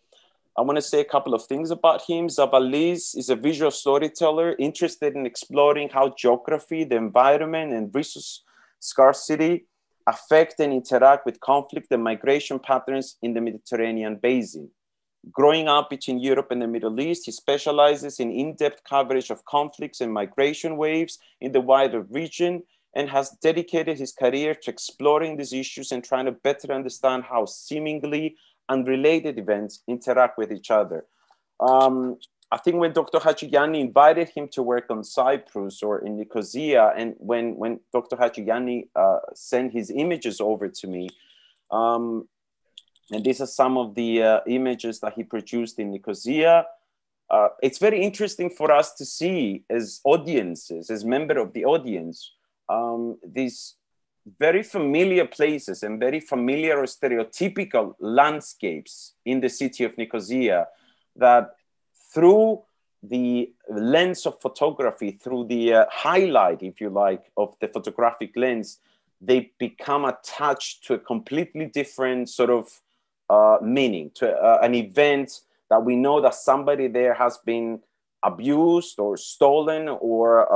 I want to say a couple of things about him. Zavallis is a visual storyteller interested in exploring how geography, the environment, and resource scarcity affect and interact with conflict and migration patterns in the Mediterranean basin. Growing up between Europe and the Middle East, he specializes in in-depth coverage of conflicts and migration waves in the wider region, and has dedicated his career to exploring these issues and trying to better understand how seemingly unrelated events interact with each other. I think when Dr. Hatζηγιάννη invited him to work on Cyprus or in Nicosia, and when Dr. Hatζηγιάννη sent his images over to me, and these are some of the images that he produced in Nicosia, it's very interesting for us to see as audiences, as member of the audience, these very familiar places and very familiar or stereotypical landscapes in the city of Nicosia that through the lens of photography, through the highlight, if you like, of the photographic lens, they become attached to a completely different sort of meaning, to an event that we know that somebody there has been abused or stolen or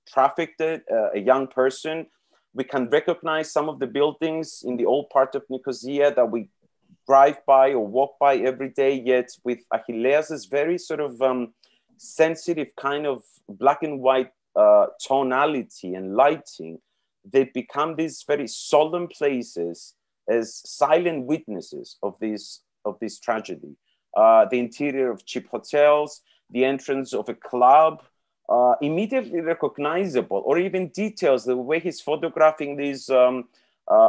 trafficked, a young person. We can recognize some of the buildings in the old part of Nicosia that we drive by or walk by every day, yet with Achilleas' very sort of sensitive kind of black and white tonality and lighting, they become these very solemn places as silent witnesses of this tragedy. The interior of cheap hotels, the entrance of a club, immediately recognizable, or even details, the way he's photographing these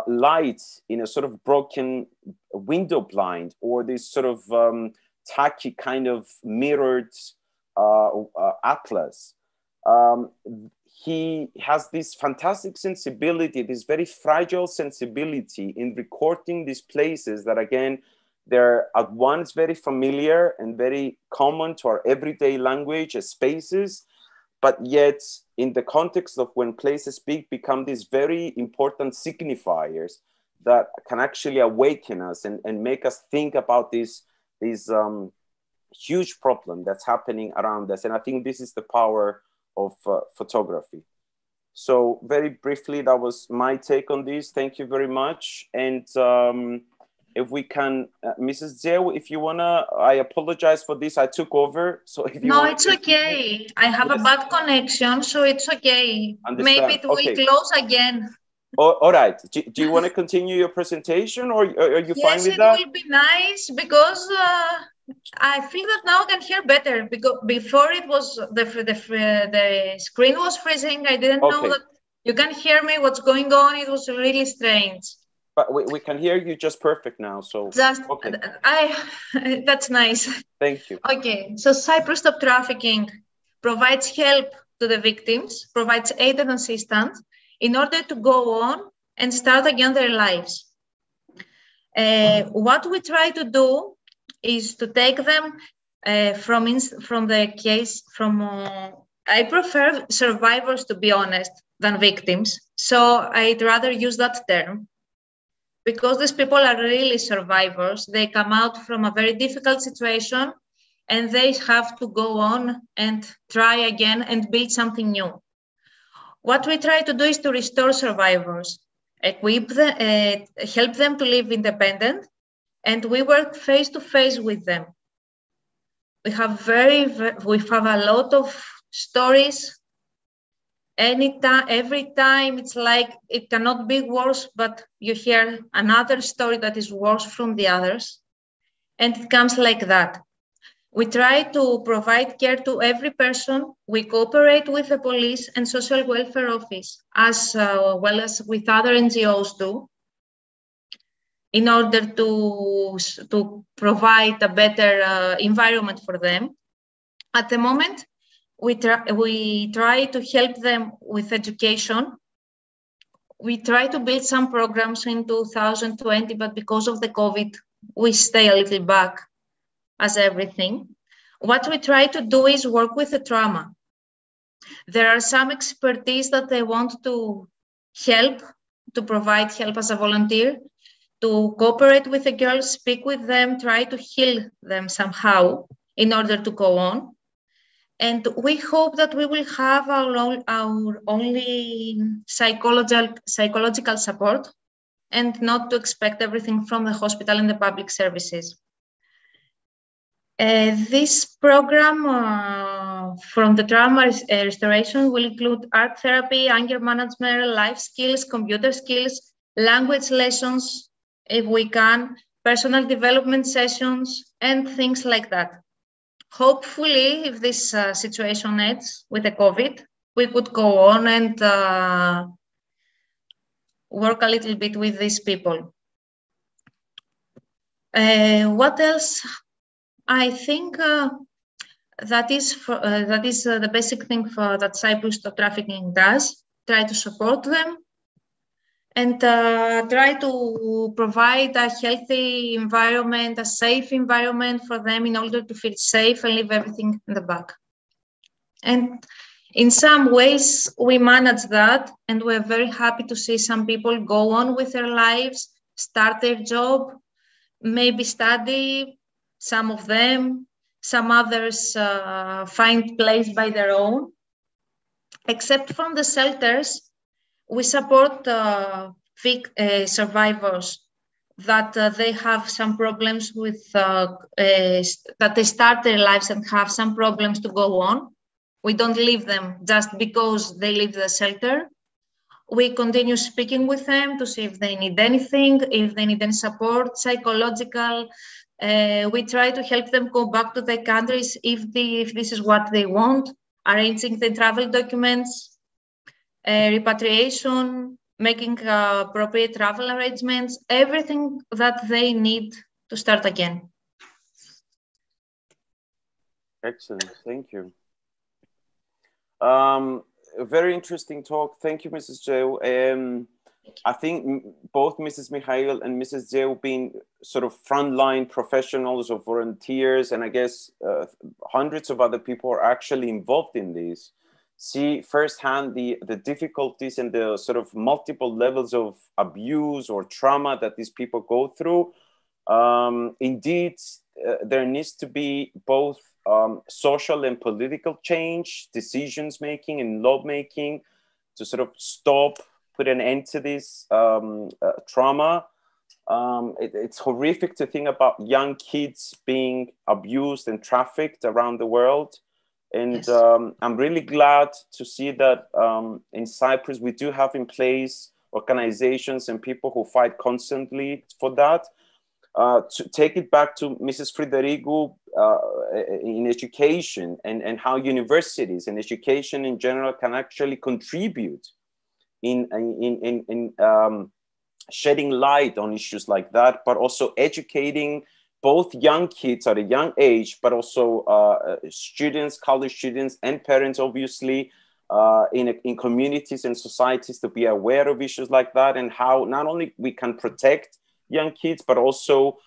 lights in a sort of broken window blind, or this sort of tacky kind of mirrored atlas. He has this fantastic sensibility, this very fragile sensibility in recording these places that, again, they're at once very familiar and very common to our everyday language as spaces, but yet in the context of when places speak, become these very important signifiers that can actually awaken us and make us think about this huge problem that's happening around us. And I think this is the power of photography. So very briefly, that was my take on this. Thank you very much. And if we can, Mrs. Zhou, if you wanna, I apologize for this, I took over. So if you No, it's okay. I have a bad connection, so it's okay. Understand. Maybe it will close again. Oh, all right. Do you want to continue your presentation, or are you fine with that? Yes, it will be nice, because I feel that now I can hear better, because before it was the screen was freezing. I didn't know that you can hear me, what's going on. It was really strange. But we can hear you just perfect now. So just that's nice. Thank you. Okay, so Cyprus Stop Trafficking provides help to the victims, provides aid and assistance in order to go on and start again their lives. What we try to do is to take them from the case from. I prefer survivors, to be honest, than victims. So I'd rather use that term, because these people are really survivors. They come out from a very difficult situation and they have to go on and try again and build something new. What we try to do is to restore survivors, equip them, help them to live independent, and we work face to face with them. We have a lot of stories. Every time it's like it cannot be worse, but you hear another story that is worse from the others, and it comes like that. We try to provide care to every person. We cooperate with the police and social welfare office, as well as with other NGOs too, in order to provide a better environment for them. At the moment, we try to help them with education. We try to build some programs in 2020, but because of the COVID, we stay a little back as everything. What we try to do is work with the trauma. There are some expertise that they want to help, to provide help as a volunteer, to cooperate with the girls, speak with them, try to heal them somehow in order to go on. And we hope that we will have our only psychological support, and not to expect everything from the hospital and the public services. This program from the trauma restoration will include art therapy, anger management, life skills, computer skills, language lessons, if we can, personal development sessions, and things like that. Hopefully, if this situation ends with the COVID, we could go on and work a little bit with these people. What else? I think that is the basic thing that Cyprus Stop Trafficking does. Try to support them and try to provide a healthy environment, a safe environment for them in order to feel safe and leave everything in the back. And in some ways, we manage that, and we're very happy to see some people go on with their lives, start their job, maybe study, some of them, some others find place by their own. Except from the shelters, we support survivors that they have some problems with, that they start their lives and have some problems to go on. We don't leave them just because they leave the shelter. We continue speaking with them to see if they need anything, if they need any support, psychological. We try to help them go back to their countries if this is what they want, arranging the travel documents, repatriation, making appropriate travel arrangements, everything that they need to start again. Excellent, thank you. A very interesting talk. Thank you, Mrs. Zheu. I think both Mrs. Mikhail and Mrs. Zheu being sort of frontline professionals or volunteers, and I guess hundreds of other people are actually involved in this, see firsthand the difficulties and the sort of multiple levels of abuse or trauma that these people go through. Indeed, there needs to be both social and political change, decisions making and law making to sort of stop, put an end to this trauma. It's horrific to think about young kids being abused and trafficked around the world. And yes. I'm really glad to see that in Cyprus, we do have in place organizations and people who fight constantly for that. To take it back to Mrs. Frederick in education and how universities and education in general can actually contribute in shedding light on issues like that, but also educating both young kids at a young age, but also students, college students, and parents, obviously, in communities and societies to be aware of issues like that, and how not only we can protect young kids, but also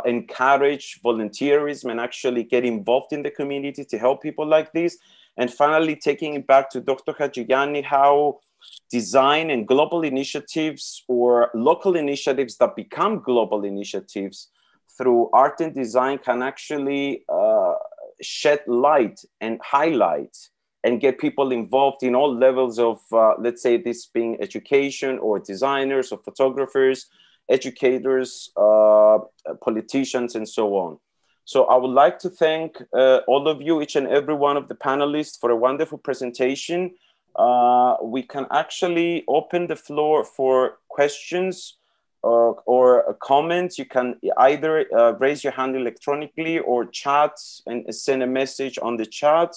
encourage volunteerism and actually get involved in the community to help people like this. And finally, taking it back to Dr. Hagyianni, how design and global initiatives or local initiatives that become global initiatives through art and design can actually shed light and highlight and get people involved in all levels of, let's say this being education or designers or photographers, educators, politicians, and so on. So I would like to thank all of you, each and every one of the panelists, for a wonderful presentation. We can actually open the floor for questions or comments. You can either raise your hand electronically or chat and send a message on the chat,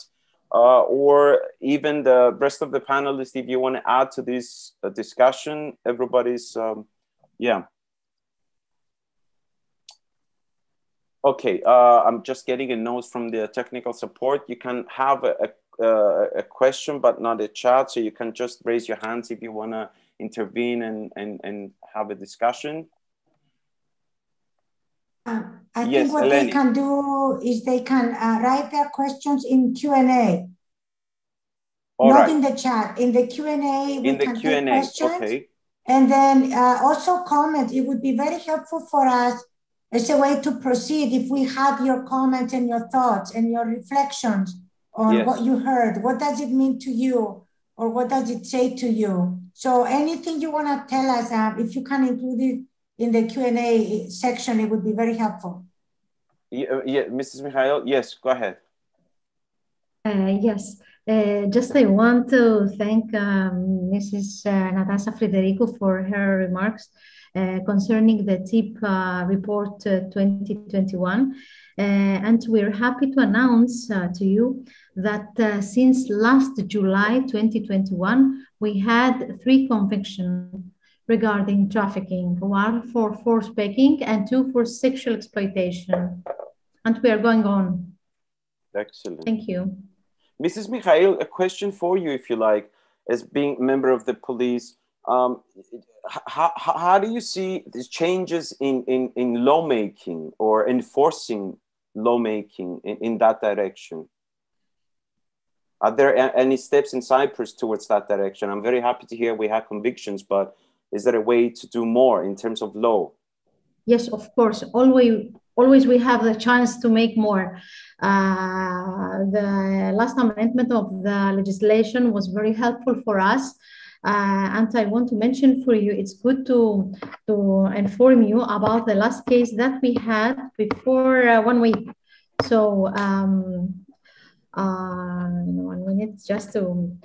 or even the rest of the panelists, if you want to add to this discussion. Everybody's, yeah. Okay, I'm just getting a note from the technical support. You can have a question, but not a chat. So you can just raise your hands if you want to intervene and have a discussion. I think what Eleni. They can do is they can write their questions in Q&A. Not in the chat. In the Q&A, we can take questions. Okay. And then also comment. It would be very helpful for us as a way to proceed if we had your comments and your thoughts and your reflections on what you heard. What does it mean to you? Or what does it say to you? So anything you want to tell us, if you can include it in the Q&A section, it would be very helpful. Yeah, Mrs. Mikhail, yes, go ahead. Yes, just I want to thank Mrs. Natasha Frederico for her remarks concerning the TIP report 2021. And we're happy to announce to you that since last July 2021, we had 3 convictions regarding trafficking, 1 for forced begging and 2 for sexual exploitation. And we are going on. Excellent. Thank you. Mrs. Mikhail, a question for you, if you like, as being a member of the police. How do you see the changes in lawmaking or enforcing lawmaking in that direction? Are there any steps in Cyprus towards that direction? I'm very happy to hear we have convictions, but is there a way to do more in terms of law? Yes, of course. Always we have the chance to make more. The last amendment of the legislation was very helpful for us. And I want to mention for you, it's good to inform you about the last case that we had before 1 week. So 1 minute just to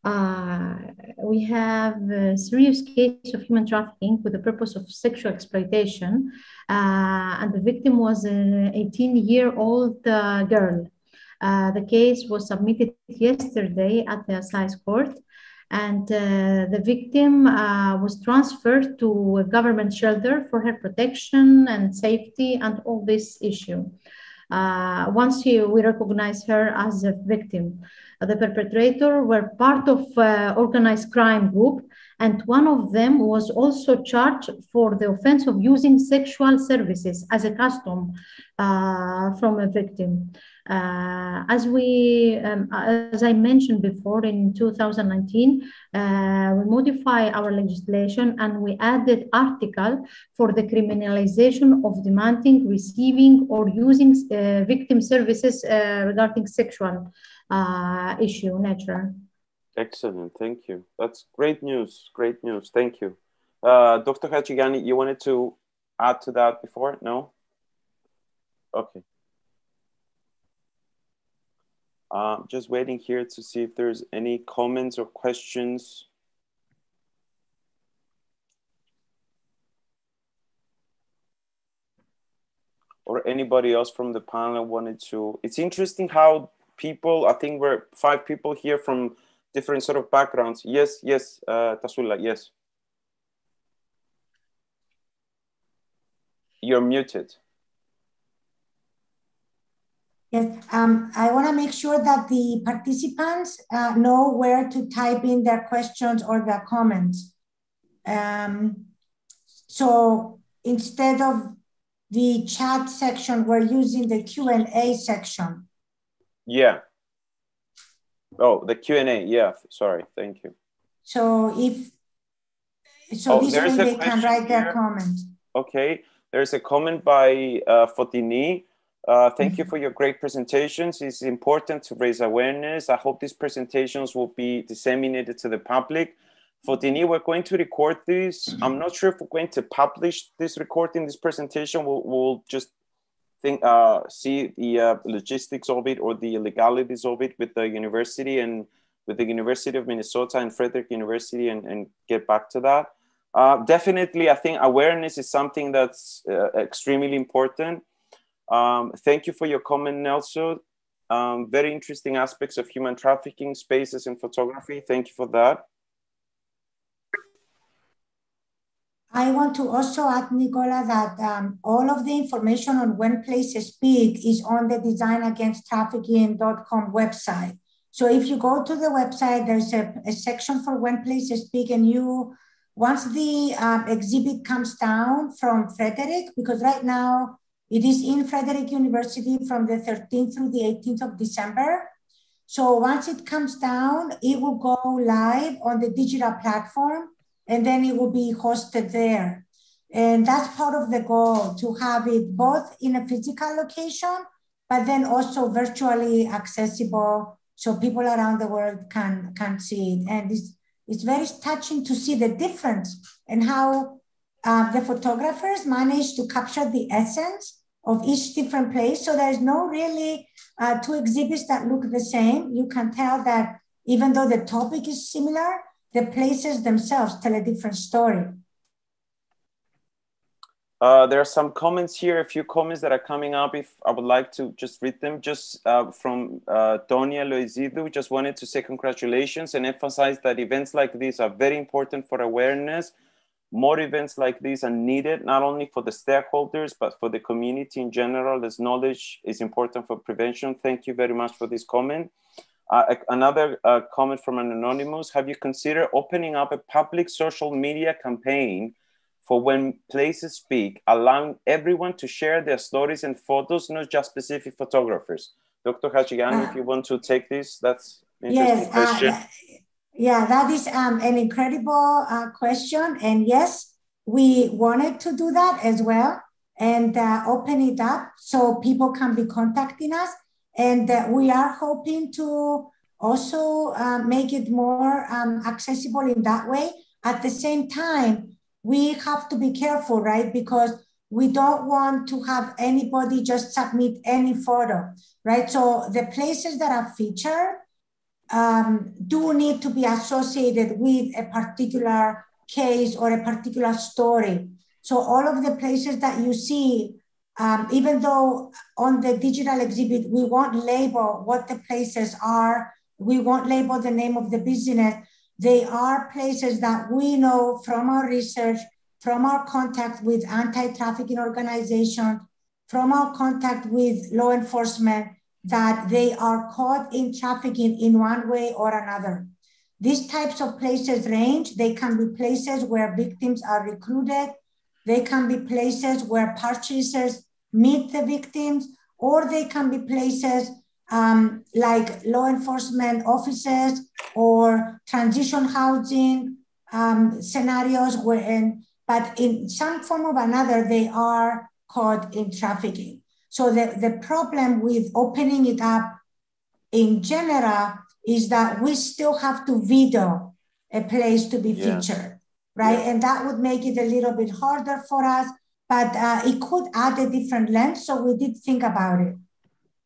We have a serious case of human trafficking with the purpose of sexual exploitation, and the victim was an 18-year-old girl. The case was submitted yesterday at the Assize Court, and the victim was transferred to a government shelter for her protection and safety and all this issue. Once we recognize her as a victim. The perpetrator were part of organized crime group, and one of them was also charged for the offense of using sexual services as a custom from a victim. As I mentioned before, in 2019, we modified our legislation and we added article for the criminalization of demanding, receiving, or using victim services regarding sexual issue nature. Excellent, thank you. That's great news, thank you. Dr. Hachigani, you wanted to add to that before? No? Okay. Just waiting here to see if there's any comments or questions. Or anybody else from the panel wanted to. It's interesting how people, I think we're 5 people here from different sort of backgrounds. Yes, Tasulla, yes. You're muted. Yes, I want to make sure that the participants know where to type in their questions or their comments. So instead of the chat section, we're using the Q&A section. Yeah. Oh, the Q&A, yeah, sorry, thank you. So this way they can write their comments. Okay, there's a comment by Fotini. Thank you for your great presentations. It's important to raise awareness. I hope these presentations will be disseminated to the public. Fotini, we're going to record this. I'm not sure if we're going to publish this recording, this presentation. We'll just see the logistics of it or the legalities of it with the university and with the University of Minnesota and Frederick University and get back to that. Definitely, I think awareness is something that's extremely important. Thank you for your comment, Nelson. Very interesting aspects of human trafficking, spaces, and photography. Thank you for that. I want to also add, Nicola, that all of the information on When Places Speak is on the designagainsttrafficking.com website. So if you go to the website, there's a section for When Places Speak, and once the exhibit comes down from Frederick, because right now it is in Frederick University from the 13th through the 18th of December. So once it comes down, it will go live on the digital platform, and then it will be hosted there. And that's part of the goal, to have it both in a physical location, but then also virtually accessible so people around the world can see it. And it's very touching to see the difference and how the photographers managed to capture the essence of each different place. So there's no really 2 exhibits that look the same. You can tell that even though the topic is similar, the places themselves tell a different story. There are some comments here, a few comments that are coming up. If I would like to just read them, just from Tonia Loizidu, just wanted to say congratulations and emphasize that events like these are very important for awareness. More events like these are needed, not only for the stakeholders, but for the community in general, as knowledge is important for prevention. Thank you very much for this comment. Another comment from an anonymous: have you considered opening up a public social media campaign for When Places Speak, allowing everyone to share their stories and photos, not just specific photographers? Dr. Hachigani, if you want to take this, that's an interesting question. Yeah, that is an incredible question. And yes, we wanted to do that as well and open it up so people can be contacting us. And we are hoping to also make it more accessible in that way. At the same time, we have to be careful, right? Because we don't want to have anybody just submit any photo, right? So the places that are featured do need to be associated with a particular case or a particular story. So all of the places that you see, even though on the digital exhibit, we won't label what the places are, we won't label the name of the business, they are places that we know from our research, from our contact with anti-trafficking organizations, from our contact with law enforcement, that they are caught in trafficking in one way or another. These types of places range. They can be places where victims are recruited. They can be places where purchasers meet the victims, or they can be places like law enforcement offices or transition housing scenarios but in some form or another, they are caught in trafficking. So the problem with opening it up in general is that we still have to veto a place to be featured, right? And that would make it a little bit harder for us, but it could add a different lens. So we did think about it.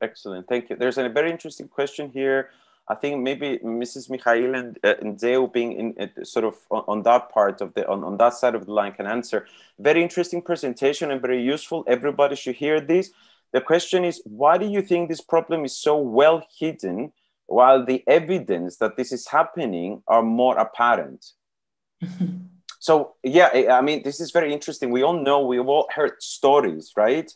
Excellent, thank you. There's a very interesting question here. I think maybe Mrs. Mikhail and Deo being in sort of on that part of on that side of the line can answer. Very interesting presentation and very useful. Everybody should hear this. The question is, why do you think this problem is so well hidden while the evidence that this is happening are more apparent? So yeah, I mean, this is very interesting. We all know, we've all heard stories, right?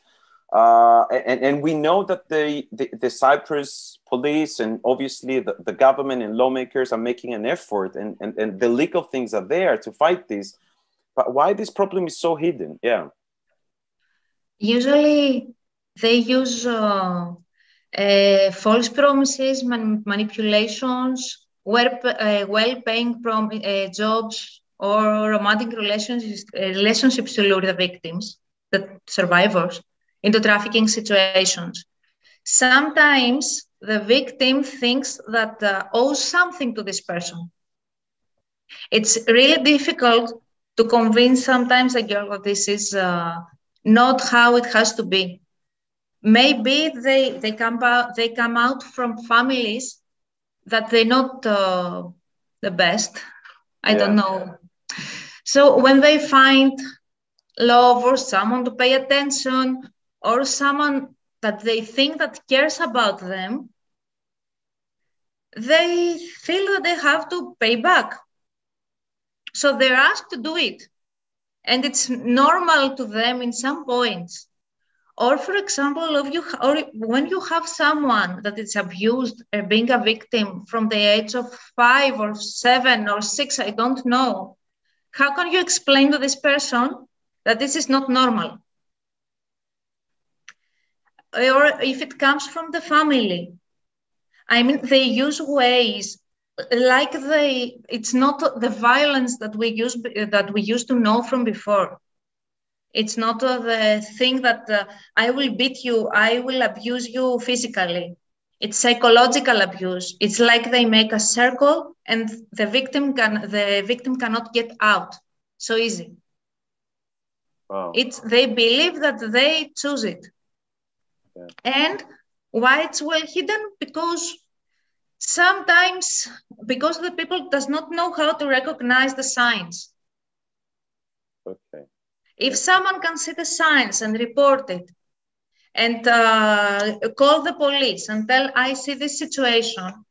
And we know that the Cyprus police and obviously the government and lawmakers are making an effort, and the legal things are there to fight this. But why this problem is so hidden? Yeah. Usually they use false promises, manipulations, well-paying jobs or romantic relationships to lure the victims, the survivors, into trafficking situations. Sometimes the victim thinks that owes something to this person. It's really difficult to convince sometimes a girl that this is not how it has to be. Maybe they come out from families that they're not the best. I don't know. So when they find love or someone to pay attention or someone that they think that cares about them, they feel that they have to pay back. So they're asked to do it. And it's normal to them in some points. Or for example, when you have someone that is abused or being a victim from the age of 5 or 7 or 6, I don't know, how can you explain to this person that this is not normal? Or if it comes from the family, I mean, they use ways like it's not the violence that we used to know from before. It's not the thing that I will beat you, I will abuse you physically. It's psychological abuse. It's like they make a circle and the victim cannot get out so easy. Wow. They believe that they choose it. Yeah. And why it's well hidden? Because sometimes, because the people does not know how to recognize the signs. Okay. If someone can see the signs and report it and call the police and tell, I see this situation,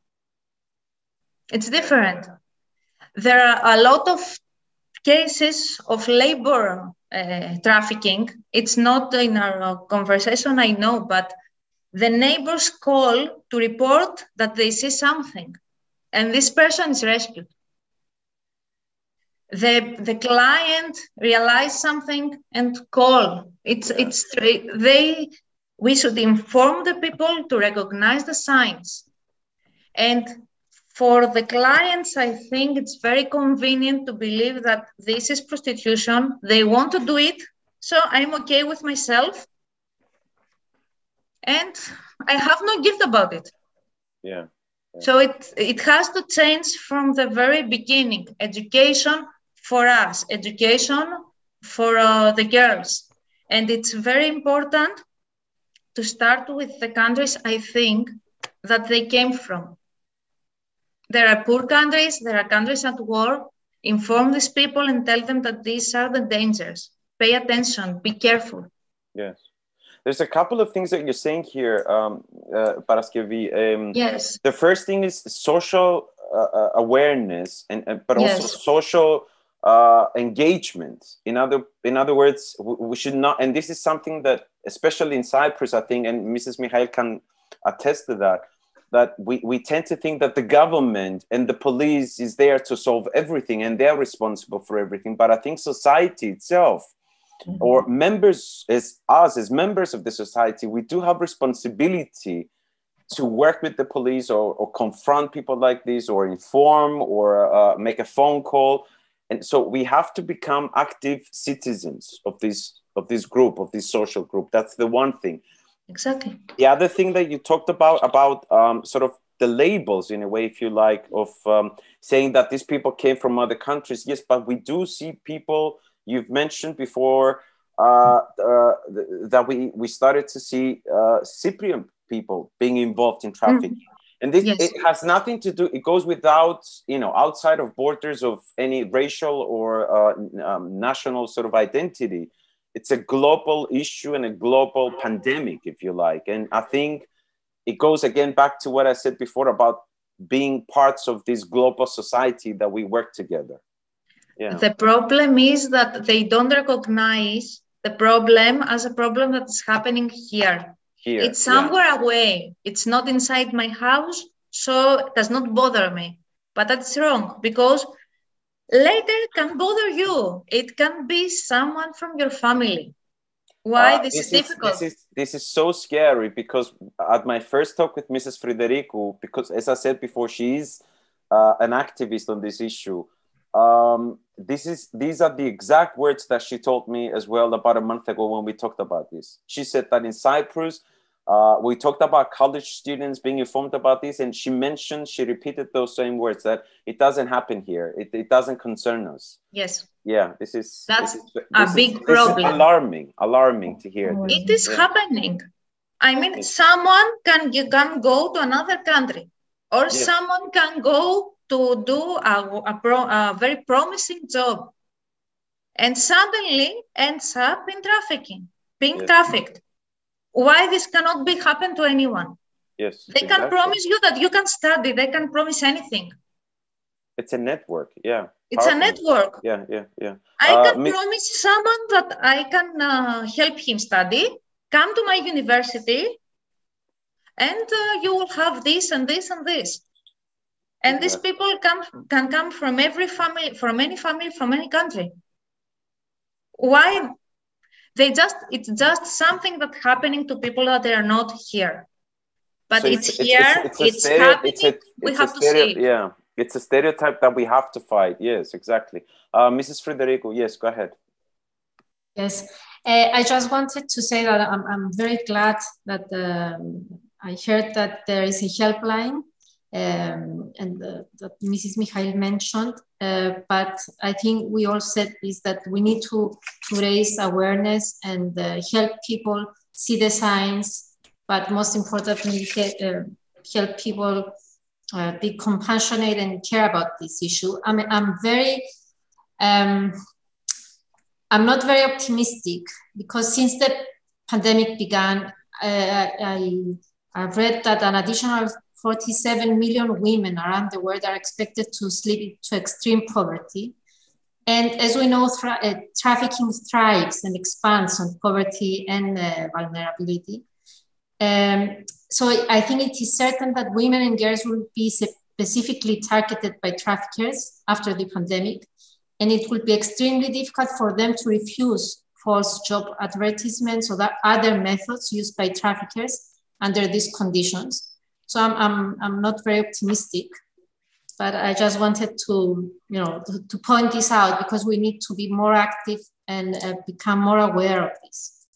it's different. There are a lot of cases of labor trafficking. It's not in our conversation, I know, but the neighbors call to report that they see something and this person is rescued. The client realized something and call. We should inform the people to recognize the signs. And for the clients, I think it's very convenient to believe that this is prostitution. They want to do it, so I'm okay with myself. And I have no guilt about it. Yeah. So it has to change from the very beginning. Education for us, education for the girls. And it's very important to start with the countries, I think, that they came from. There are poor countries, there are countries at war. Inform these people and tell them that these are the dangers. Pay attention, be careful. Yes. There's a couple of things that you're saying here, Paraskevi. Yes. The first thing is social awareness, but also social engagement. In other words, we should not, and this is something that, especially in Cyprus, I think, and Mrs. Mihail can attest to that we tend to think that the government and the police is there to solve everything and they're responsible for everything. But I think society itself, or members, as members of the society, we do have responsibility to work with the police or confront people like this, or inform, or make a phone call. And so we have to become active citizens of this group, of this social group. That's the one thing. Exactly. The other thing that you talked about sort of the labels, in a way, if you like, of saying that these people came from other countries. Yes, but we do see people. You've mentioned before that we started to see Cypriot people being involved in trafficking. And this, it has nothing to do, it goes without, outside of borders of any racial or national sort of identity. It's a global issue and a global pandemic, if you like. And I think it goes again back to what I said before about being parts of this global society that we work together. Yeah. The problem is that they don't recognize the problem as a problem that is happening here. It's somewhere away. It's not inside my house, so it does not bother me. But that's wrong, because later it can bother you. It can be someone from your family. Why this is difficult? This is so scary, because at my first talk with Mrs. Frederick, because as I said before, she is an activist on this issue. These are the exact words that she told me as well about a month ago when we talked about this. She said that in Cyprus, we talked about college students being informed about this, and she repeated those same words, that it doesn't happen here. It doesn't concern us. Yes. Yeah, this is a big problem. This is alarming to hear. It is happening. I mean, someone can go to another country, or someone can go to do a very promising job, and suddenly ends up in trafficking, being trafficked. Why this cannot happen to anyone? Yes, they can promise you that you can study. They can promise anything. It's a network, yeah. It's a network. Yeah. I can promise someone that I can help him study, come to my university, and you will have this and this and this. And these people can come from every family, from any country. Why? It's just something that's happening to people that they are not here. But so it's happening. We have to see it. Yeah, it's a stereotype that we have to fight. Yes, exactly. Mrs. Frederico, yes, go ahead. Yes, I just wanted to say that I'm very glad that I heard that there is a helpline and that Mrs. Mihail mentioned. But I think we all said is that we need to raise awareness and help people see the signs, but most importantly, help people be compassionate and care about this issue. I mean, I'm not very optimistic, because since the pandemic began, I've read that an additional 47 million women around the world are expected to slip into extreme poverty. And as we know, trafficking thrives and expands on poverty and vulnerability. So I think it is certain that women and girls will be specifically targeted by traffickers after the pandemic. And it will be extremely difficult for them to refuse false job advertisements or other methods used by traffickers under these conditions. So I'm not very optimistic, but I just wanted to point this out, because we need to be more active and become more aware of this.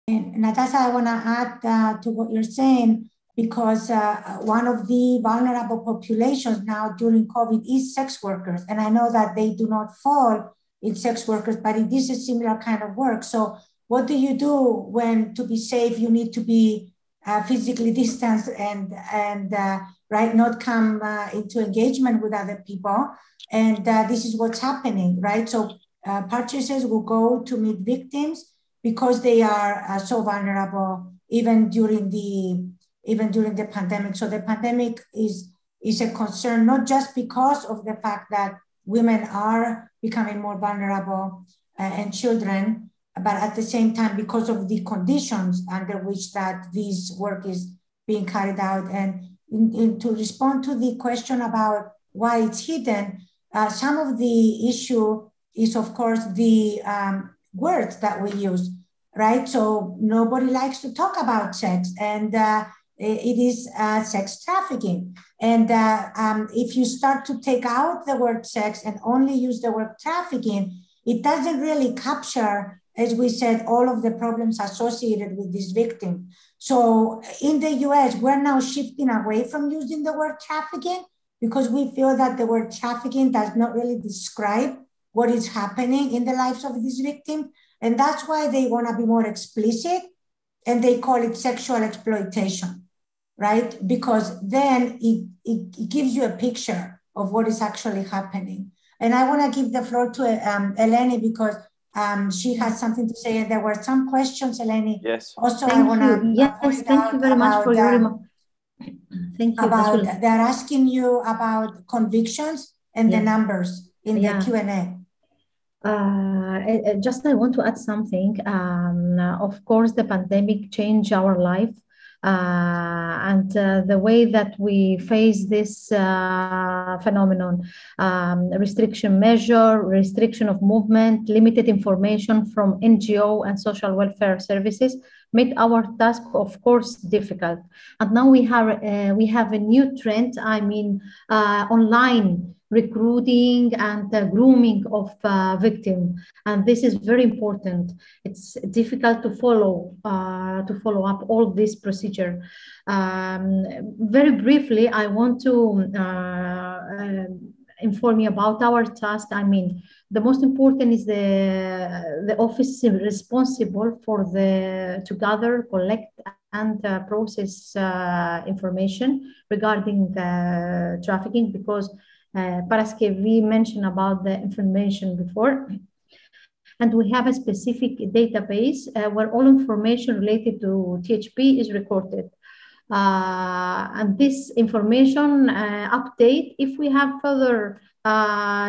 And Natasha, I want to add to what you're saying, because one of the vulnerable populations now during COVID is sex workers. And I know that they do not fall in sex workers, but it is a similar kind of work. So what do you do when, to be safe, you need to be physically distance and right, not come into engagement with other people. And this is what's happening, right? So purchasers will go to meet victims because they are so vulnerable, even during the pandemic. So the pandemic is a concern, not just because of the fact that women are becoming more vulnerable and children, but at the same time, because of the conditions under which that this work is being carried out. And to respond to the question about why it's hidden, some of the issue is, of course, the words that we use, right? So nobody likes to talk about sex, and it is sex trafficking. And if you start to take out the word sex and only use the word trafficking, it doesn't really capture, as we said, all of the problems associated with this victim. So in the US, we're now shifting away from using the word trafficking because we feel that the word trafficking does not really describe what is happening in the lives of these victims. And that's why they want to be more explicit, and they call it sexual exploitation, right? Because then it gives you a picture of what is actually happening. And I want to give the floor to Eleni because she has something to say. And there were some questions, Eleni. Yes. Also, I want to thank you very much for your remark. Thank you. They're asking you about convictions and the numbers in the Q&A. Just I want to add something. Of course, the pandemic changed our life. And the way that we face this phenomenon, restriction measure, restriction of movement, limited information from NGO and social welfare services made our task, of course, difficult. And now we have a new trend, online recruiting and grooming of victims, and this is very important. It's difficult to follow up all this procedure. Very briefly, I want to inform you about our task. The most important is the office responsible for to gather, collect, and process information regarding trafficking, because Paraskevi mentioned about the information before. And we have a specific database where all information related to THP is recorded. And this information update if we have further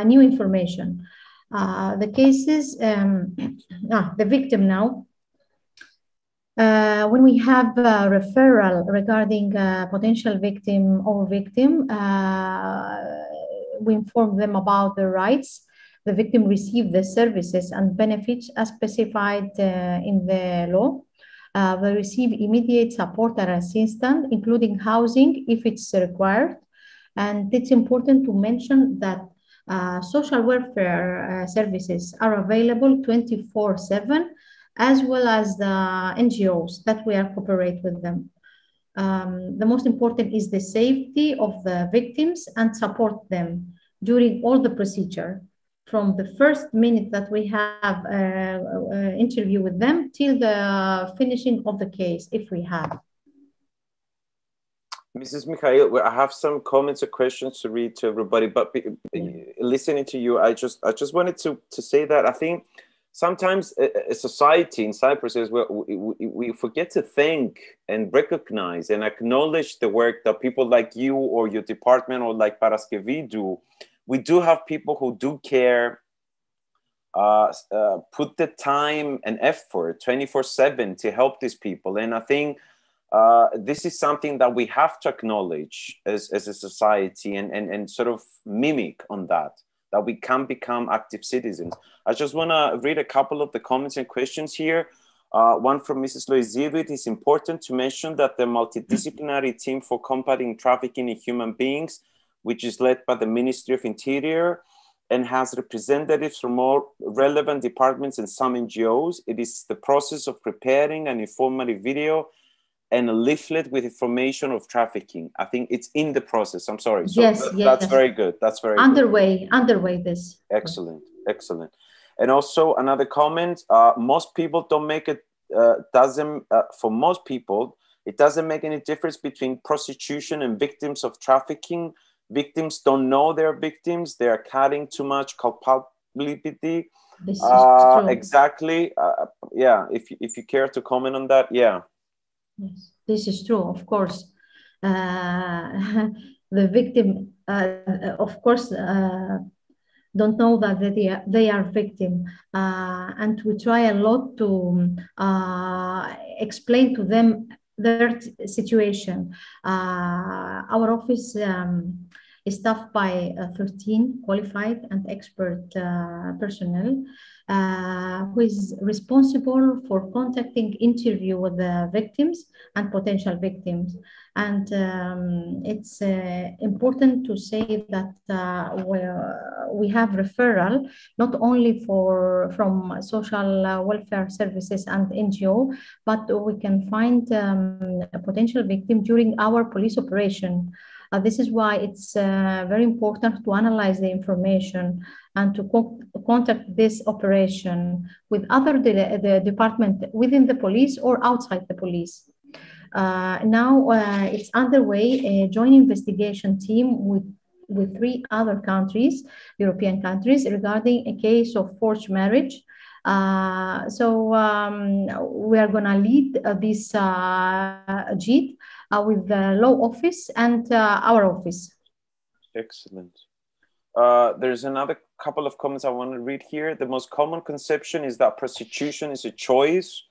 new information. The cases, the victim now. When we have a referral regarding potential victim or victim, we inform them about their rights. The victim receives the services and benefits as specified in the law. They receive immediate support and assistance, including housing if it's required. And it's important to mention that social welfare services are available 24/7, as well as the NGOs that we are cooperate with them. The most important is the safety of the victims and support them during all the procedure, from the first minute that we have an interview with them till the finishing of the case, if we have. Mrs. Mikhail, I have some comments or questions to read to everybody, but listening to you, I just wanted to say that I think sometimes a society in Cyprus is where we forget to think and recognize and acknowledge the work that people like you or your department or like Paraskevi do. We do have people who do care, put the time and effort 24/7 to help these people. And I think this is something that we have to acknowledge as a society and sort of mimic on that we can become active citizens. I just want to read a couple of the comments and questions here. One from Mrs. Loizidou. It is important to mention that the multidisciplinary team for combating trafficking in human beings, which is led by the Ministry of Interior and has representatives from all relevant departments and some NGOs. It is the process of preparing an informative video and a leaflet with information of trafficking. I think it's in the process. I'm sorry. So that's very good. That's very underway this. Excellent, excellent. And also another comment, most people don't make it, for most people, it doesn't make any difference between prostitution and victims of trafficking. Victims don't know they're victims. They're carrying too much culpability. This is true. Exactly. Yeah, if you care to comment on that, yeah. Yes, this is true, of course. The victim, of course, don't know that they are victim, and we try a lot to explain to them their situation. Our office is staffed by 13 qualified and expert personnel who is responsible for contacting, interview with the victims and potential victims. And it's important to say that we have referral not only from social welfare services and NGO, but we can find a potential victim during our police operation. This is why it's very important to analyze the information and to contact this operation with other the department within the police or outside the police. Now it's underway a joint investigation team with 3 other countries, European countries, regarding a case of forced marriage. So we are going to lead this JIT with the law office and our office. Excellent. There's another couple of comments I want to read here. The most common conception is that prostitution is a choice.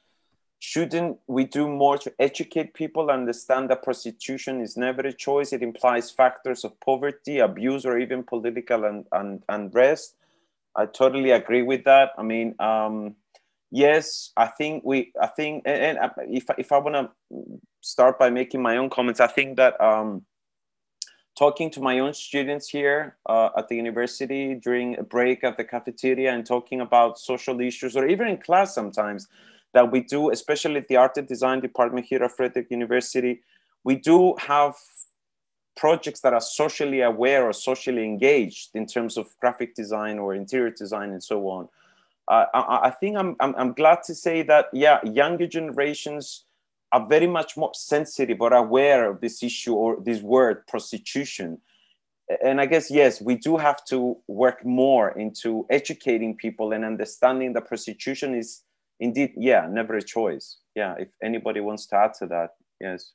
Shouldn't we do more to educate people, understand that prostitution is never a choice? It implies factors of poverty, abuse, or even political unrest. I totally agree with that. I mean, yes, I think if I want to start by making my own comments, I think that talking to my own students here at the university during a break at the cafeteria and talking about social issues, or even in class sometimes, that we do, especially at the art and design department here at Frederick University, we do have projects that are socially aware or socially engaged in terms of graphic design or interior design and so on. I think I'm glad to say that, yeah, younger generations are very much more sensitive or aware of this issue or this word prostitution. And I guess, yes, we do have to work more into educating people and understanding that prostitution is indeed, yeah, never a choice. Yeah, if anybody wants to add to that, yes.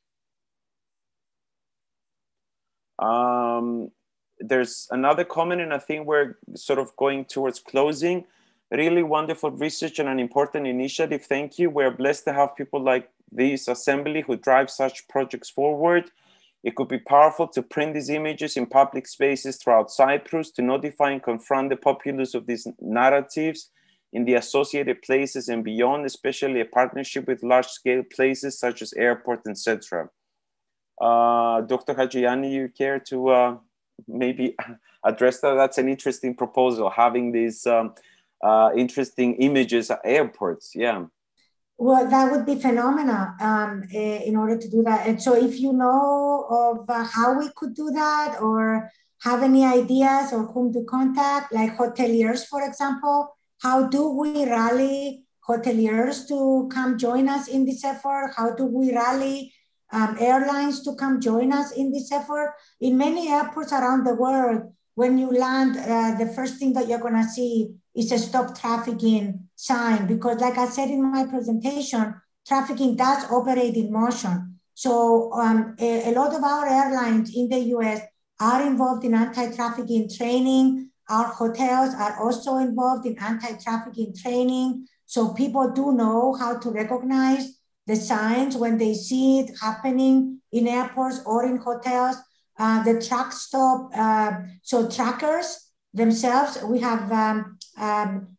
There's another comment, and I think we're sort of going towards closing. Really wonderful research and an important initiative. Thank you. We're blessed to have people like this assembly who drive such projects forward. It could be powerful to print these images in public spaces throughout Cyprus, to notify and confront the populace of these narratives in the associated places and beyond, especially a partnership with large-scale places such as airport, etc. Dr. Haggiani, you care to maybe address that? That's an interesting proposal, having these interesting images at airports, yeah. Well, that would be phenomenal in order to do that. And so if you know of how we could do that, or have any ideas or whom to contact, like hoteliers, for example, how do we rally hoteliers to come join us in this effort? How do we rally airlines to come join us in this effort? In many airports around the world, when you land, the first thing that you're going to see is a stop trafficking sign, because like I said in my presentation, trafficking does operate in motion. So a lot of our airlines in the US are involved in anti-trafficking training. Our hotels are also involved in anti-trafficking training. So people do know how to recognize the signs when they see it happening in airports or in hotels. The truck stop, so trackers themselves, we have,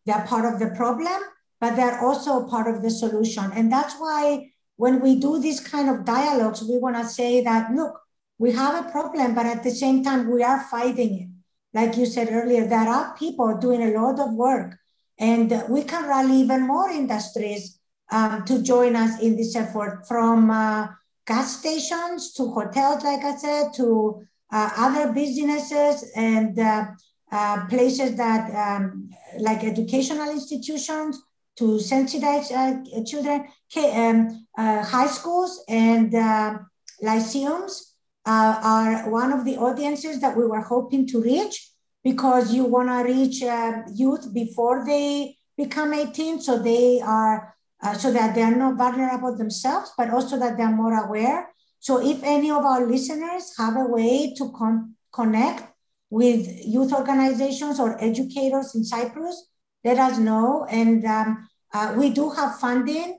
they're part of the problem, but they're also part of the solution. And that's why when we do these kind of dialogues, we want to say that, look, we have a problem, but at the same time, we are fighting it. Like you said earlier, there are people doing a lot of work, and we can rally even more industries to join us in this effort, from gas stations to hotels, like I said, to other businesses and places that like educational institutions. to sensitize children. High schools and lyceums are one of the audiences that we were hoping to reach, because you want to reach youth before they become 18, so they are so that they are not vulnerable themselves, but also that they are more aware. So if any of our listeners have a way to connect with youth organizations or educators in Cyprus, let us know. And we do have funding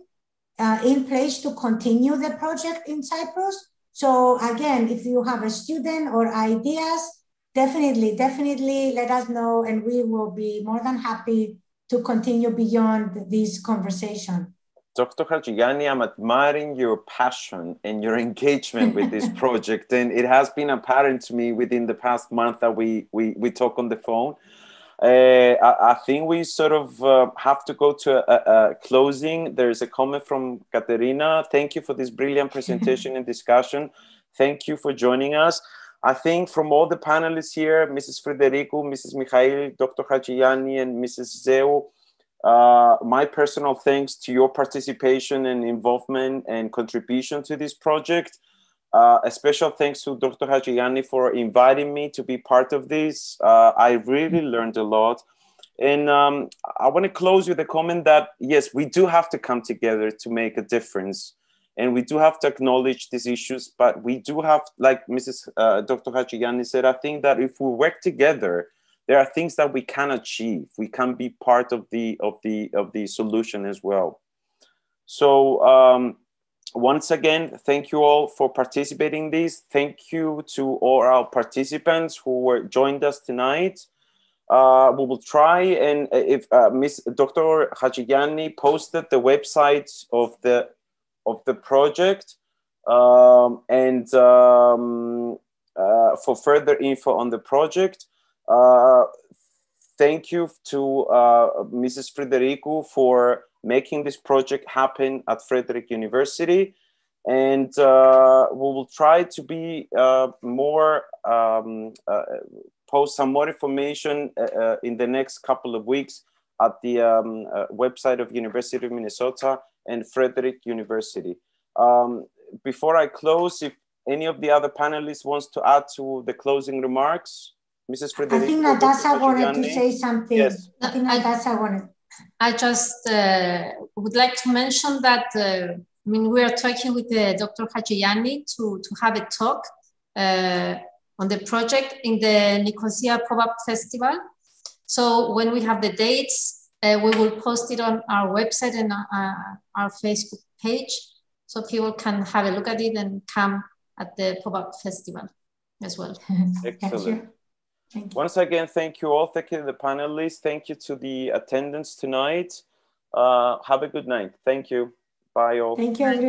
in place to continue the project in Cyprus. So again, if you have a student or ideas, definitely let us know, and we will be more than happy to continue beyond this conversation. Dr. Hachigani, I'm admiring your passion and your engagement with this project. And it has been apparent to me within the past month that we talk on the phone. I think we sort of have to go to a closing. There's a comment from Katerina. Thank you for this brilliant presentation and discussion. Thank you for joining us. I think from all the panelists here, Mrs. Frederico, Mrs. Mikhail, Dr. Hachigani, and Mrs. Zeu, my personal thanks to your participation and involvement and contribution to this project. A special thanks to Dr. Hachigani for inviting me to be part of this. I really learned a lot. And I want to close with a comment that, yes, we do have to come together to make a difference. And we do have to acknowledge these issues, but we do have, like Dr. Hachigani said, I think that if we work together, there are things that we can achieve. We can be part of the solution as well. So once again, thank you all for participating in this. Thank you to all our participants who joined us tonight. We will try, and if Dr. Hachigani posted the website of the project and for further info on the project. Thank you to Mrs. Frederico for making this project happen at Frederick University. And we will try to be post some more information in the next couple of weeks at the website of University of Minnesota and Frederick University. Before I close, if any of the other panelists wants to add to the closing remarks, Mrs. Frederico. I think Natasha wanted to say something. Yes. I think Natasha wanted. I just would like to mention that we are talking with Dr. Hachigani to have a talk on the project in the Nicosia Pop-Up Festival. So when we have the dates, we will post it on our website and our Facebook page, so people can have a look at it and come at the Pop-Up Festival as well. Excellent. Thank you. Once again, thank you all. Thank you to the panelists. Thank you to the attendants tonight. Have a good night. Thank you. Bye all. Thank you, everyone.